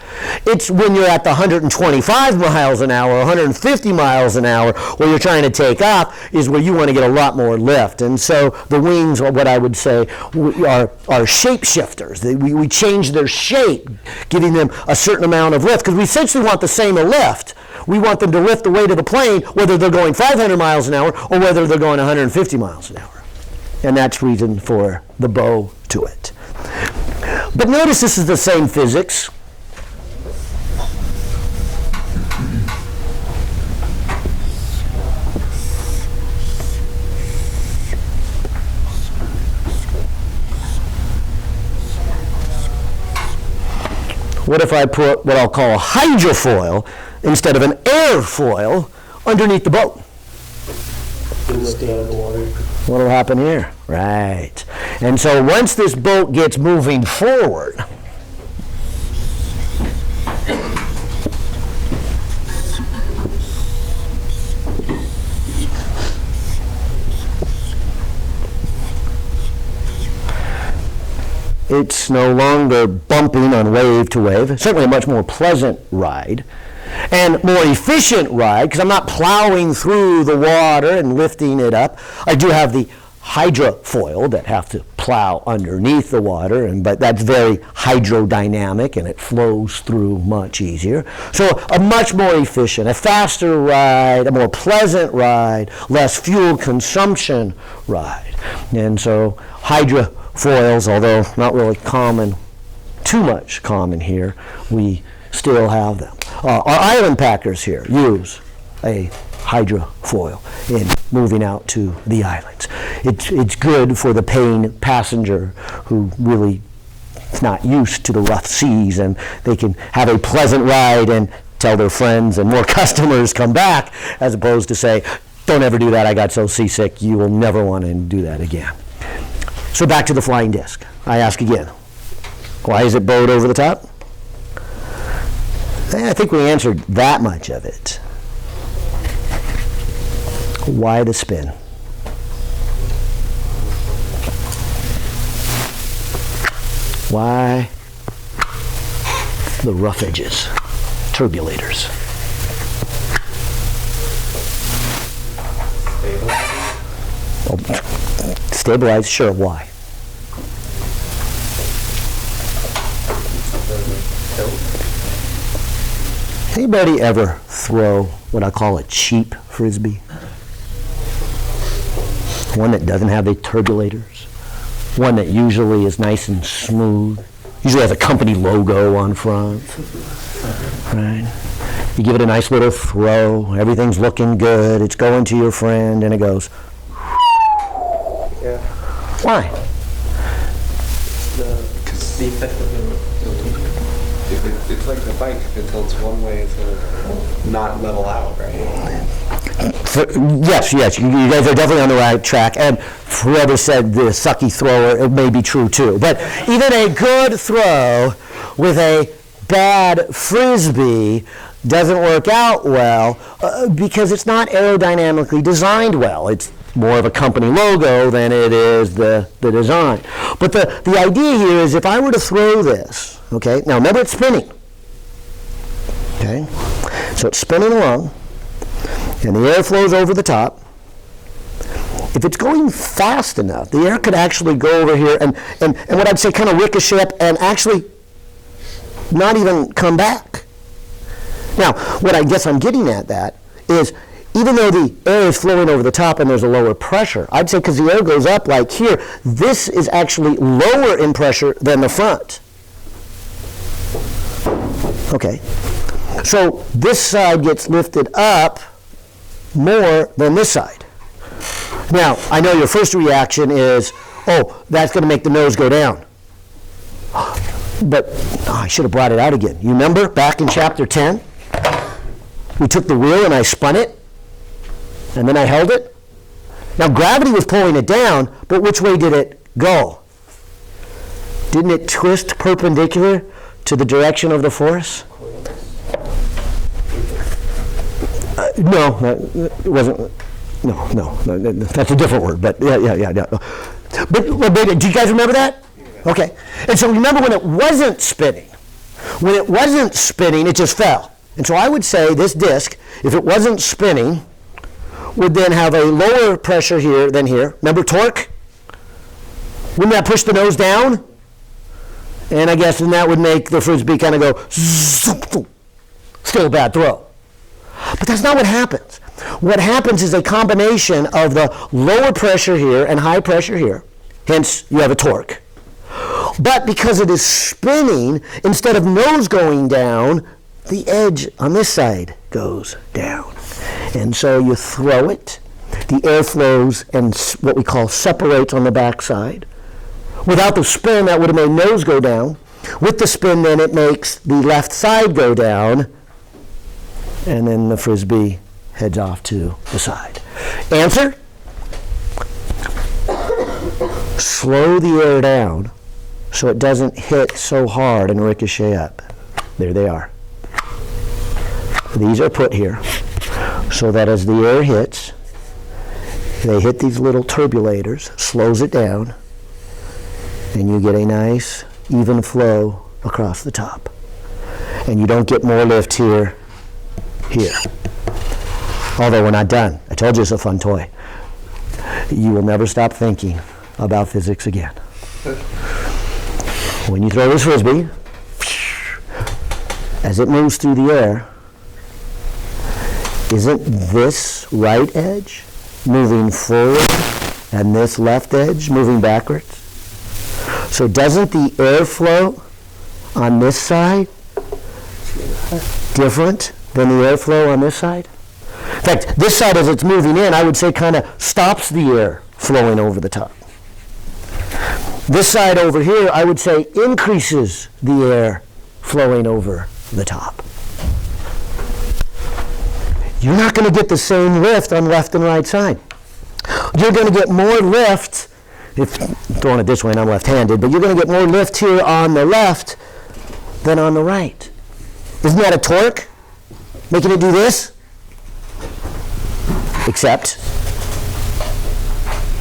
It's when you're at the 125 miles an hour, 150 miles an hour, where you're trying to take off, is where you want to get a lot more lift. And so the wings are what I would say are shape shifters. We change their shape, giving them a certain amount of lift, because we essentially want the same lift. We want them to lift the weight of the plane, whether they're going 500 miles an hour or whether they're going 150 miles an hour. And that's reason for the bow to it. But notice this is the same physics. What if I put what I'll call a hydrofoil instead of an airfoil underneath the boat? What will happen here? Right. And so once this boat gets moving forward, it's no longer bumping on wave to wave. It's certainly a much more pleasant ride and more efficient ride, because I'm not plowing through the water and lifting it up. I do have the hydrofoil that have to plow underneath the water, but that's very hydrodynamic and it flows through much easier. So a much more efficient, a faster ride, a more pleasant ride, less fuel consumption ride. And so hydrofoils, although not really common, too much common here, we still have them. Our island packers here use a hydrofoil in moving out to the islands. It's good for the paying passenger who really is not used to the rough seas, and they can have a pleasant ride and tell their friends, and more customers come back, as opposed to say, don't ever do that, I got so seasick, you will never want to do that again. So back to the flying disc. I ask again, why is it bowed over the top? I think we answered that much of it. Why the spin? Why the rough edges? Turbulators. Stabilize, sure, why? Anybody ever throw what I call a cheap frisbee? One that doesn't have the turbulators? One that usually is nice and smooth? Usually has a company logo on front, right? You give it a nice little throw, everything's looking good, it's going to your friend, and it goes. Yeah. Why? The effect of It's like the bike. If it tilts one way, it's gonna not level out, right? Yes, you guys are definitely on the right track. And whoever said the sucky thrower, it may be true too. But even a good throw with a bad frisbee doesn't work out well because it's not aerodynamically designed well. It's more of a company logo than it is the design. But the idea here is if I were to throw this, okay, now remember it's spinning. Okay, so it's spinning along, and the air flows over the top. If it's going fast enough, the air could actually go over here and what I'd say kind of ricochet up and actually not even come back. Now, what I guess I'm getting at that is even though the air is flowing over the top and there's a lower pressure, I'd say because the air goes up like here, this is actually lower in pressure than the front. Okay. So this side gets lifted up more than this side. Now, I know your first reaction is, oh, that's going to make the nose go down. But I should have brought it out again. You remember back in chapter 10? We took the wheel and I spun it, and then I held it. Now, gravity was pulling it down, but which way did it go? Didn't it twist perpendicular to the direction of the force? No, it wasn't. No, that's a different word. But yeah. But do you guys remember that? Okay. And so remember when it wasn't spinning. When it wasn't spinning, it just fell. And so I would say this disc, if it wasn't spinning, would then have a lower pressure here than here. Remember torque? Wouldn't that push the nose down? And I guess then that would make the frisbee kind of go, still a bad throw. But that's not what happens. What happens is a combination of the lower pressure here and high pressure here. Hence, you have a torque. But because it is spinning, instead of nose going down, the edge on this side goes down. And so you throw it, the air flows and what we call separates on the back side. Without the spin, that would have made nose go down. With the spin, then it makes the left side go down, and then the frisbee heads off to the side. Answer? Slow the air down so it doesn't hit so hard and ricochet up. There they are. These are put here so that as the air hits, they hit these little turbulators, slows it down, and you get a nice even flow across the top. And you don't get more lift here. Although we're not done. I told you it's a fun toy. You will never stop thinking about physics again. When you throw this frisbee, as it moves through the air, isn't this right edge moving forward and this left edge moving backwards? So doesn't the airflow on this side different than the airflow on this side? In fact, this side as it's moving in, I would say kind of stops the air flowing over the top. This side over here, I would say increases the air flowing over the top. You're not going to get the same lift on left and right side. You're going to get more lift, if I'm throwing it this way and I'm left-handed, but you're going to get more lift here on the left than on the right. Isn't that a torque? Making it do this? Except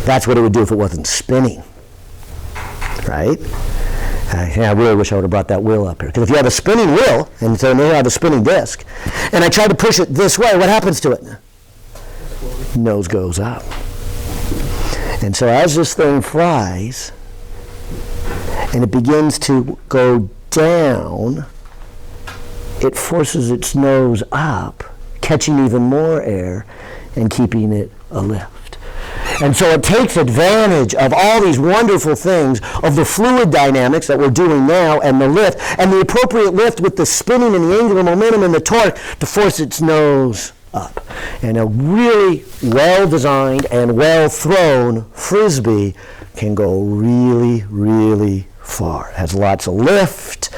that's what it would do if it wasn't spinning, right? I really wish I would have brought that wheel up here. Because if you have a spinning wheel, and so now I have a spinning disc, and I try to push it this way, what happens to it? Nose goes up. And so as this thing flies, and it begins to go down, it forces its nose up, catching even more air and keeping it alift. And so it takes advantage of all these wonderful things of the fluid dynamics that we're doing now and the lift, and the appropriate lift with the spinning and the angular momentum and the torque to force its nose up. And a really well-designed and well-thrown Frisbee can go really, really far. It has lots of lift.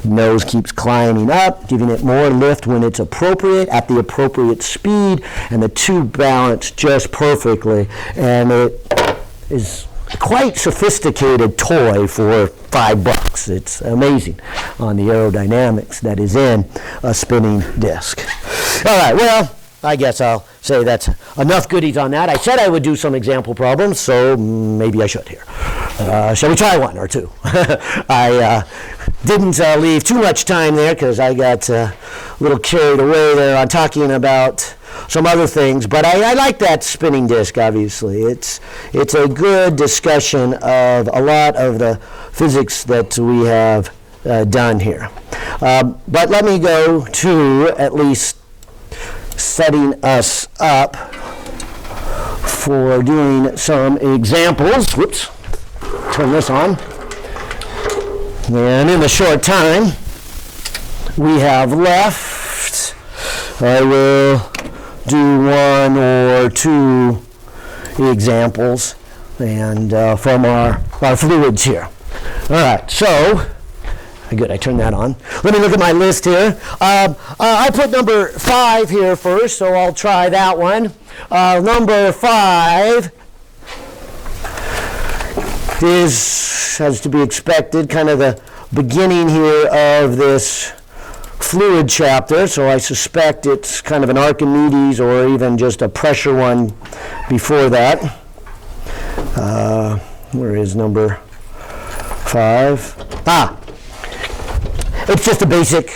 Nose keeps climbing up, giving it more lift when it's appropriate, at the appropriate speed, and the two balance just perfectly. And it is quite sophisticated toy for $5. It's amazing on the aerodynamics that is in a spinning disc. All right, well, I guess I'll say that's enough goodies on that. I said I would do some example problems, so maybe I should here. Shall we try one or two? I didn't leave too much time there because I got a little carried away there on talking about some other things, but I like that spinning disc, obviously. It's a good discussion of a lot of the physics that we have done here. But let me go to at least setting us up for doing some examples. Whoops, turn this on. And in the short time we have left, I will do one or two examples and from our fluids here. All right, so good, I turned that on. Let me look at my list here. I put number 5 here first, so I'll try that one. Number 5 is, as to be expected, kind of the beginning here of this fluid chapter, so I suspect it's kind of an Archimedes or even just a pressure one before that. Where is number 5? It's just a basic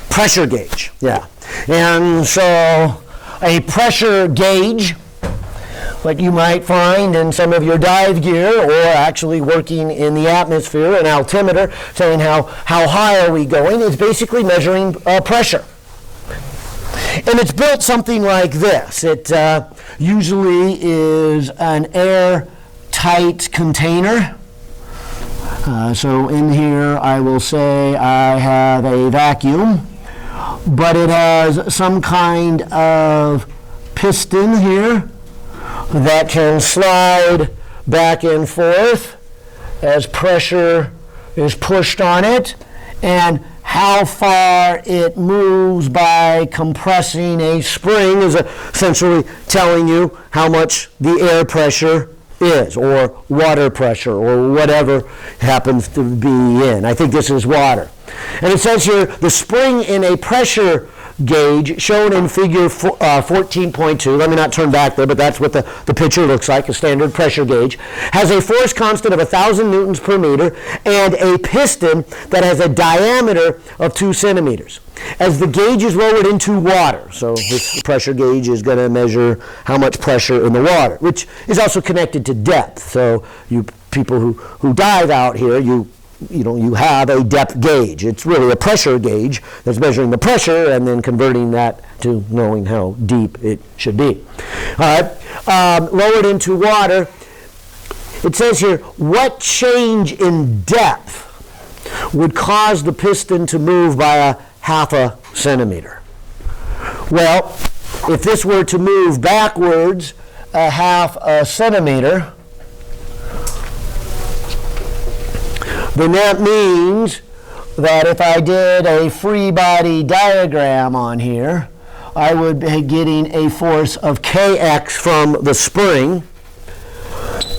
pressure gauge, yeah. And so a pressure gauge, what you might find in some of your dive gear or actually working in the atmosphere, an altimeter saying how high are we going, is basically measuring pressure. And it's built something like this. It usually is an airtight container. So in here I will say I have a vacuum, but it has some kind of piston here that can slide back and forth as pressure is pushed on it, and how far it moves by compressing a spring is essentially telling you how much the air pressure is, or water pressure, or whatever happens to be in. I think this is water. And it says here, the spring in a pressure gauge shown in figure 14.2, let me not turn back there, but that's what the picture looks like, a standard pressure gauge, has a force constant of 1,000 newtons per meter and a piston that has a diameter of 2 centimeters. As the gauge is lowered into water, so this pressure gauge is going to measure how much pressure in the water, which is also connected to depth. So you people who dive out here, you have a depth gauge. It's really a pressure gauge that's measuring the pressure and then converting that to knowing how deep it should be. All right, lowered into water. It says here, what change in depth would cause the piston to move by a half a centimeter? Well, if this were to move backwards a half a centimeter, then that means that if I did a free body diagram on here, I would be getting a force of kx from the spring,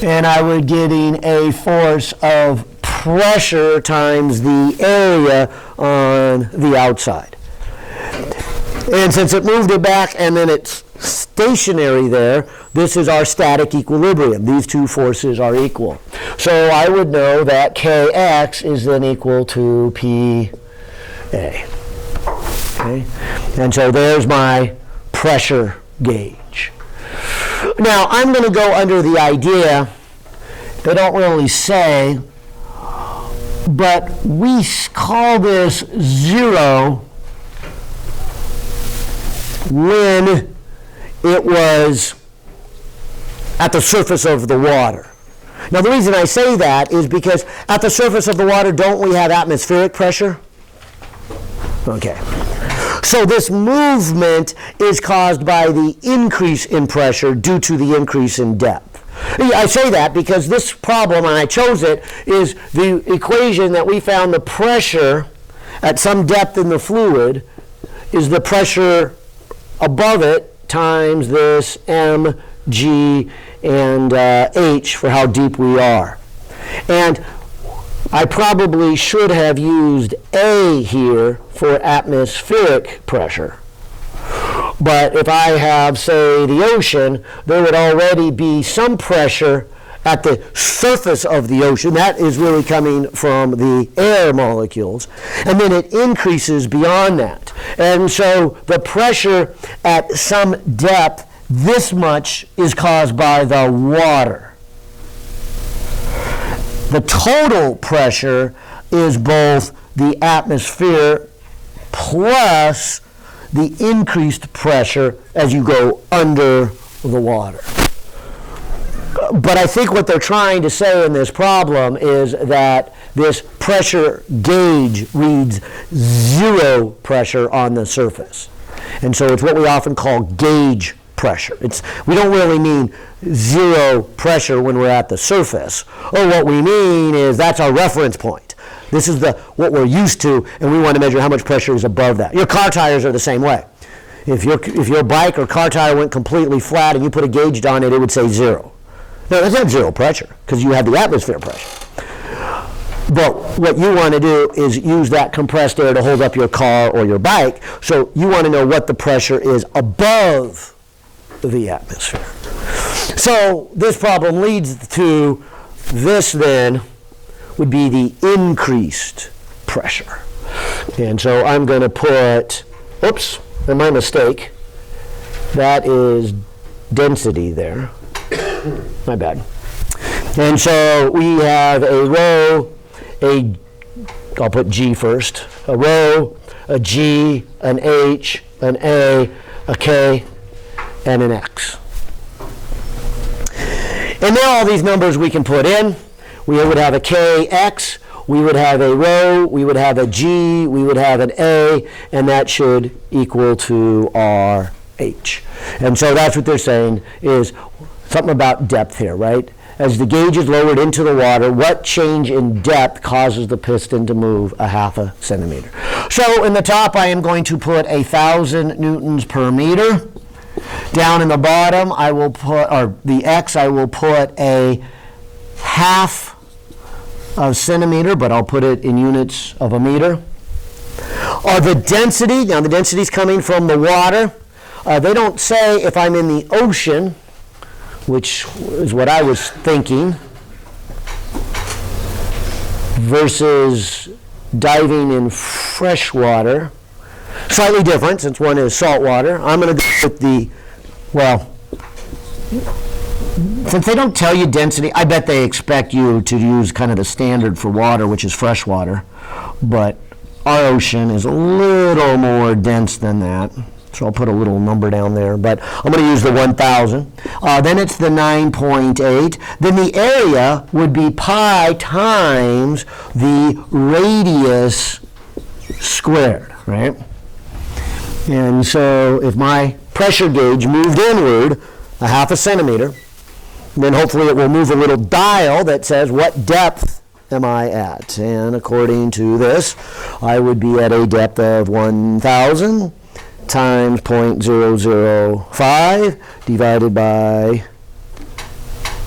and I would getting a force of pressure times the area on the outside. And since it moved it back and then it's stationary there, this is our static equilibrium. These two forces are equal. So I would know that Kx is then equal to Pa. Okay? And so there's my pressure gauge. Now I'm going to go under the idea, they don't really say, but we call this zero when it was at the surface of the water. Now the reason I say that is because at the surface of the water, don't we have atmospheric pressure? Okay. So this movement is caused by the increase in pressure due to the increase in depth. I say that because this problem, and I chose it, is the equation that we found the pressure at some depth in the fluid is the pressure above it times this m, g, and h for how deep we are. And I probably should have used A here for atmospheric pressure. But if I have, say, the ocean, there would already be some pressure at the surface of the ocean. That is really coming from the air molecules. And then it increases beyond that. And so the pressure at some depth, this much, is caused by the water. The total pressure is both the atmosphere plus the increased pressure as you go under the water. But I think what they're trying to say in this problem is that this pressure gauge reads zero pressure on the surface. And so it's what we often call gauge pressure. We don't really mean zero pressure when we're at the surface. What we mean is that's our reference point. This is what we're used to, and we want to measure how much pressure is above that. Your car tires are the same way. If your bike or car tire went completely flat and you put a gauge on it, it would say zero. No, that's not zero pressure, because you have the atmosphere pressure. But what you want to do is use that compressed air to hold up your car or your bike, so you want to know what the pressure is above the atmosphere. So this problem leads to this then would be the increased pressure. And so I'm going to put, oops, and my mistake, that is density there. My bad. And so we have a rho, I'll put G first, a rho, a G, an H, an A, a K, and an X. And now all these numbers we can put in. We would have a KX, we would have a rho, we would have a G, we would have an A, and that should equal to our H. And so that's what they're saying is something about depth here, right? As the gauge is lowered into the water, what change in depth causes the piston to move a half a centimeter? So in the top, I am going to put 1,000 newtons per meter. Down in the bottom, I will put, or the X, I will put a half of centimeter, but I'll put it in units of a meter. Or the density, now the density is coming from the water. They don't say if I'm in the ocean, which is what I was thinking, versus diving in fresh water. Slightly different, since one is salt water. I'm going to go with the, well, since they don't tell you density, I bet they expect you to use kind of the standard for water, which is fresh water. But our ocean is a little more dense than that. So I'll put a little number down there, but I'm going to use the 1,000. Then it's the 9.8. Then the area would be pi times the radius squared, right? And so if my pressure gauge moved inward a half a centimeter, then hopefully it will move a little dial that says what depth am I at. And according to this, I would be at a depth of 1,000 times 0.005 divided by,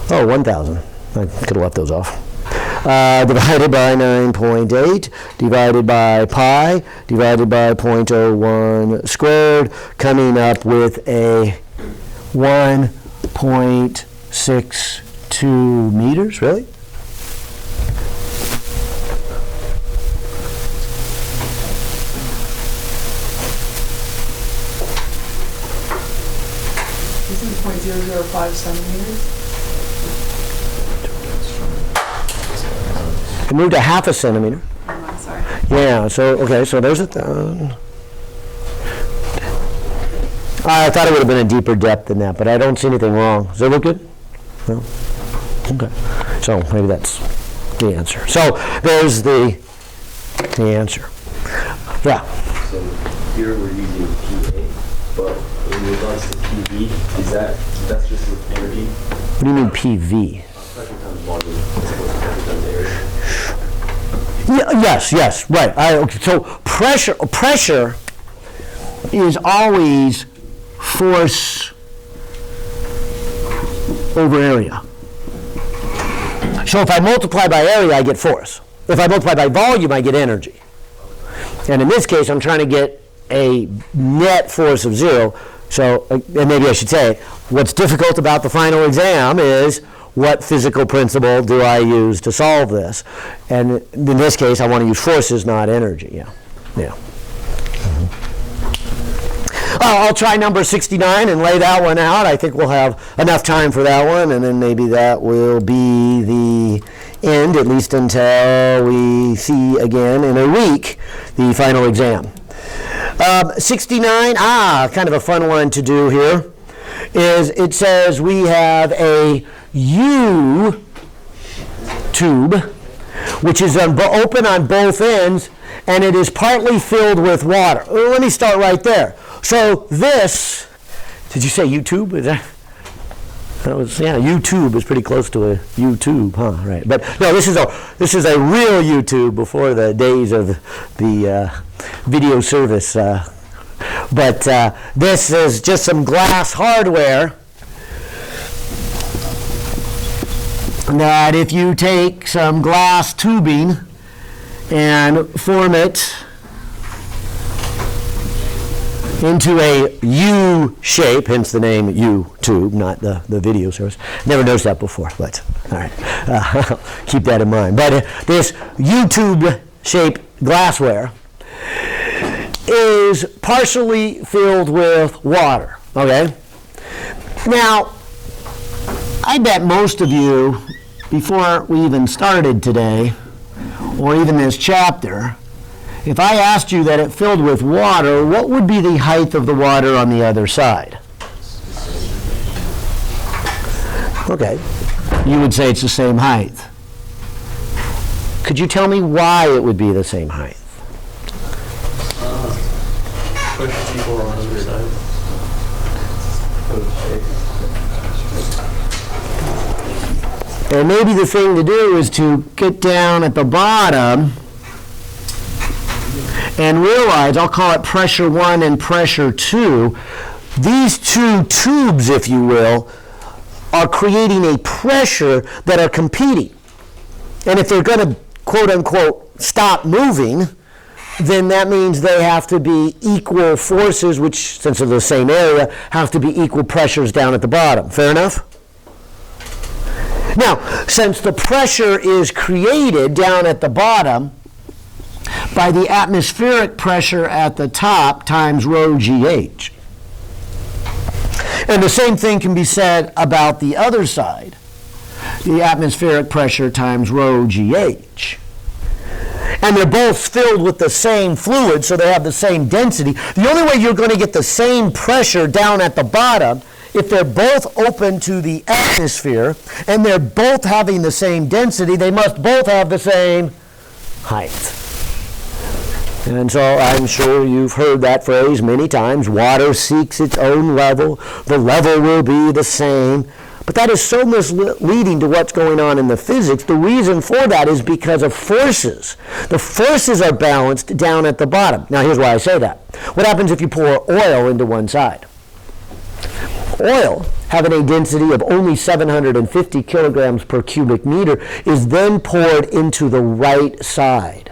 1,000. I could have left those off. Divided by 9.8, divided by pi, divided by 0.01 squared, coming up with a 1.62 meters, really? Isn't 0.005 centimeters? It moved a half a centimeter. Oh, I'm sorry. Yeah, so, okay, so there's a, I thought it would have been a deeper depth than that, but I don't see anything wrong. Does that look good? No? Okay. So maybe that's the answer. So there's the answer. Yeah. So here we're using PA, but in regards to PV, that's just with energy? What do you mean PV? Pressure times volume is supposed to pressure times area. Yes, right. Okay, so pressure is always force over area. So if I multiply by area, I get force. If I multiply by volume, I get energy. And in this case, I'm trying to get a net force of 0. So, and maybe I should say, what's difficult about the final exam is what physical principle do I use to solve this? And in this case, I want to use forces, not energy. Yeah. I'll try number 69 and lay that one out. I think we'll have enough time for that one, and then maybe that will be the end, at least until we see again in a week the final exam. 69, kind of a fun one to do here, is it says we have a U tube, which is open on both ends, and it is partly filled with water. Let me start right there. So this, did you say U-tube? Is that was, yeah, U-tube is pretty close to a U-tube, huh? Right. But no, this is a real U-tube before the days of the video service. But this is just some glass hardware that if you take some glass tubing and form it into a U shape, hence the name U-tube, not the video service. Never noticed that before, but all right, keep that in mind. But this U-tube shaped glassware is partially filled with water, okay? Now, I bet most of you, before we even started today, or even this chapter, if I asked you that it filled with water, what would be the height of the water on the other side? Okay, you would say it's the same height. Could you tell me why it would be the same height? Push people on either side. And maybe the thing to do is to get down at the bottom and realize, I'll call it pressure 1 and pressure 2, these two tubes, if you will, are creating a pressure that are competing. And if they're going to, quote unquote, stop moving, then that means they have to be equal forces, which, since they're the same area, have to be equal pressures down at the bottom. Fair enough? Now, since the pressure is created down at the bottom by the atmospheric pressure at the top times rho GH. And the same thing can be said about the other side, the atmospheric pressure times rho GH. And they're both filled with the same fluid, so they have the same density. The only way you're going to get the same pressure down at the bottom, if they're both open to the atmosphere and they're both having the same density, they must both have the same height. And so I'm sure you've heard that phrase many times, water seeks its own level, the level will be the same. But that is so misleading to what's going on in the physics. The reason for that is because of forces. The forces are balanced down at the bottom. Now here's why I say that. What happens if you pour oil into one side? Oil, having a density of only 750 kilograms per cubic meter, is then poured into the right side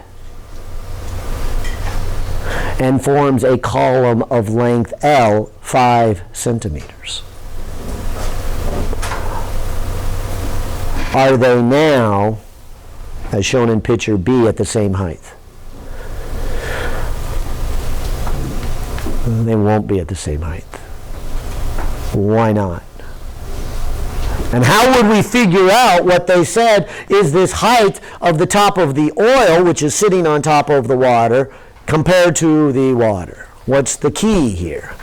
and forms a column of length L, 5 centimeters. are they now, as shown in picture B, at the same height? They won't be at the same height. Why not? And how would we figure out what they said is this height of the top of the oil, which is sitting on top of the water, compared to the water? What's the key here?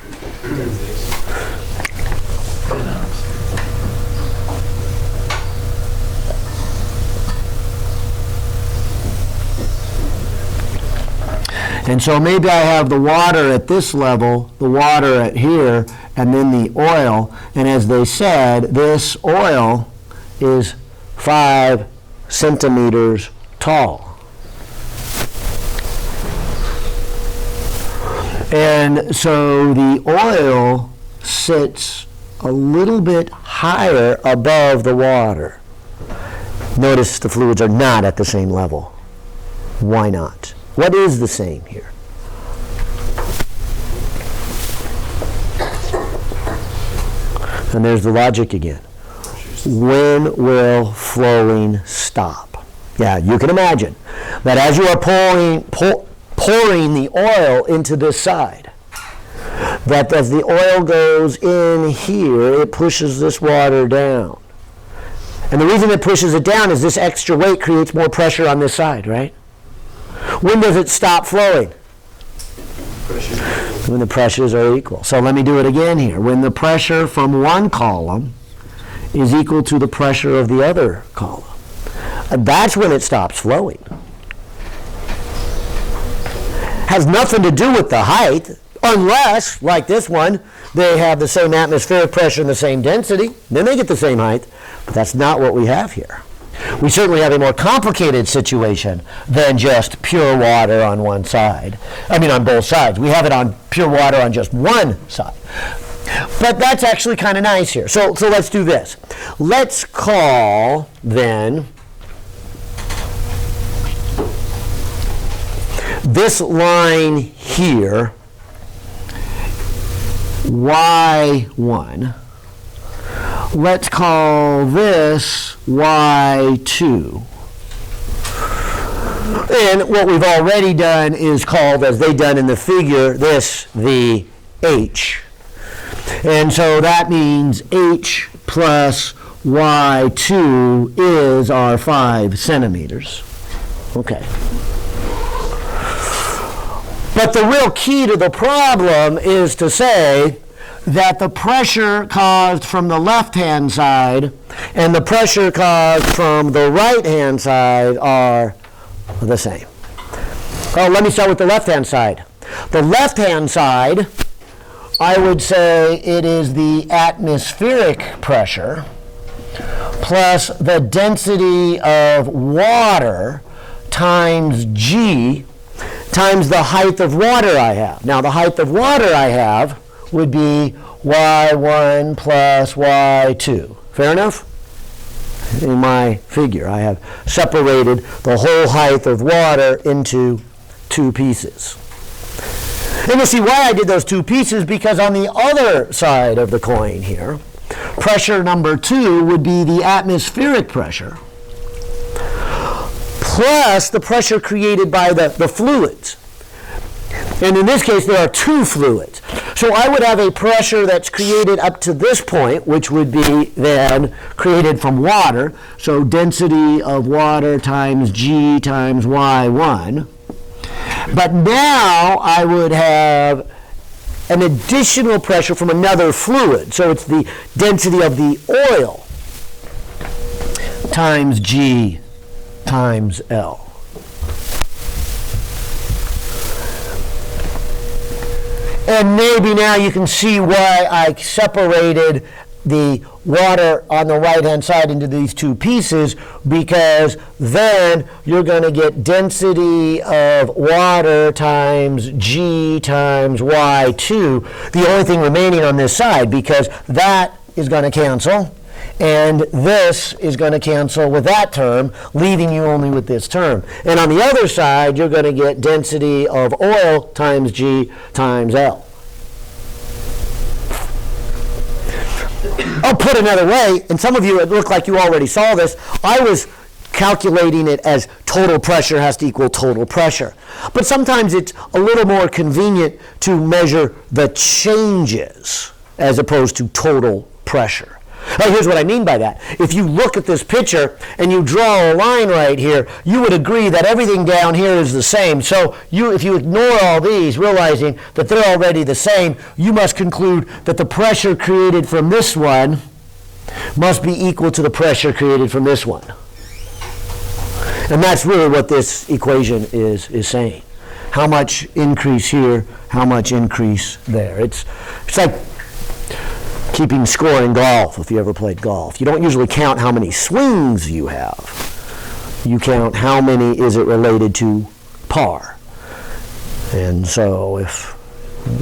And so maybe I have the water at this level, the water at here, and then the oil. And as they said, this oil is 5 centimeters tall. And so the oil sits a little bit higher above the water. Notice the fluids are not at the same level. Why not? What is the same here? And there's the logic again. When will flowing stop? Yeah, you can imagine that as you are pouring the oil into this side, that as the oil goes in here, it pushes this water down. And the reason it pushes it down is this extra weight creates more pressure on this side, right? When does it stop flowing? When the pressures are equal. So let me do it again here. When the pressure from one column is equal to the pressure of the other column, that's when it stops flowing. Has nothing to do with the height, unless, like this one, they have the same atmospheric pressure and the same density. Then they get the same height. But that's not what we have here. We certainly have a more complicated situation than just pure water on one side. I mean, on both sides. We have it on pure water on just one side. But that's actually kind of nice here. So let's do this. Let's call, then, this line here Y1. Let's call this Y2. And what we've already done is called, as they done in the figure, this the H. And so that means H plus Y2 is our 5 centimeters. Okay. But the real key to the problem is to say that the pressure caused from the left-hand side and the pressure caused from the right-hand side are the same. Oh, let me start with the left-hand side. The left-hand side, I would say it is the atmospheric pressure plus the density of water times G times the height of water I have. Now, the height of water I have would be Y1 plus Y2. Fair enough? In my figure, I have separated the whole height of water into 2 pieces. And you see why I did those 2 pieces, because on the other side of the coin here, pressure number 2 would be the atmospheric pressure plus the pressure created by the fluids. And in this case, there are 2 fluids. So I would have a pressure that's created up to this point, which would be then created from water. So density of water times G times Y1. But now I would have an additional pressure from another fluid. So it's the density of the oil times G times L. And maybe now you can see why I separated the water on the right-hand side into these 2 pieces, because then you're going to get density of water times G times Y2, the only thing remaining on this side, because that is going to cancel, and this is going to cancel with that term, leaving you only with this term. And on the other side, you're going to get density of oil times G times L. I'll put another way, and some of you, it looked like you already saw this. I was calculating it as total pressure has to equal total pressure. But sometimes it's a little more convenient to measure the changes as opposed to total pressure. Now, here's what I mean by that. If you look at this picture and you draw a line right here, you would agree that everything down here is the same. So if you ignore all these, realizing that they're already the same, you must conclude that the pressure created from this one must be equal to the pressure created from this one. And that's really what this equation is saying. How much increase here, how much increase there. It's like keeping score in golf, if you ever played golf. You don't usually count how many swings you have. You count how many is it related to par. And so if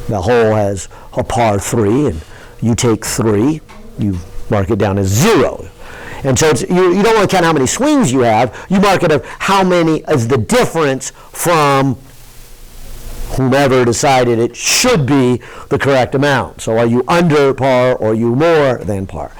the hole has a par 3 and you take 3, you mark it down as 0. And so you don't want to count how many swings you have. You mark it of how many is the difference from whomever decided it should be the correct amount. So are you under par or are you more than par?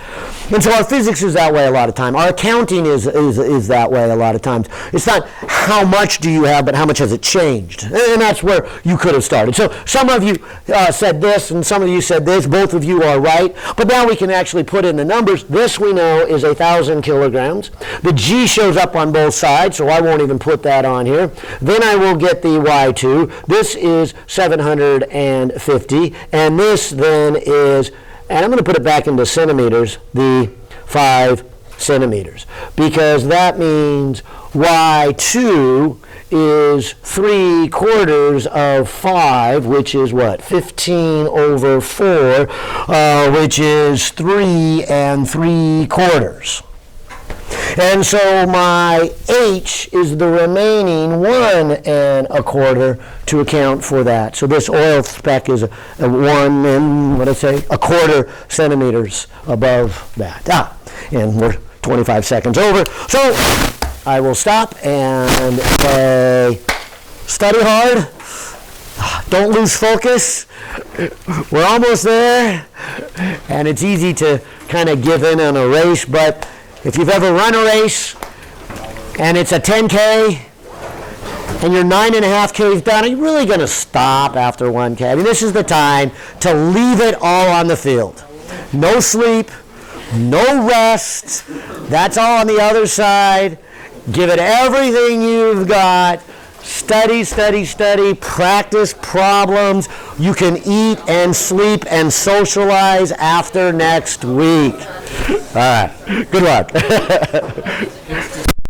And so our physics is that way a lot of time. Our accounting is that way a lot of times. It's not how much do you have, but how much has it changed? And that's where you could have started. So some of you said this and some of you said this. Both of you are right. But now we can actually put in the numbers. This we know is 1,000 kilograms. The G shows up on both sides, so I won't even put that on here. Then I will get the Y2. This is 750. And this then is, and I'm going to put it back into centimeters, the 5 centimeters. Because that means Y2 is 3/4 of 5, which is what? 15 over 4, which is 3 3/4. And so my H is the remaining 1 1/4 to account for that. So this oil speck is a 1 and, what did I say, 1/4 centimeters above that. And we're 25 seconds over. So I will stop and say, study hard. Don't lose focus. We're almost there. And it's easy to kind of give in on a race, but if you've ever run a race and it's a 10K and you're 9.5 Ks done, are you really going to stop after 1K? I mean, this is the time to leave it all on the field. No sleep, no rest. That's all on the other side. Give it everything you've got. Study, study, study. Practice problems. You can eat and sleep and socialize after next week. All right. Good luck.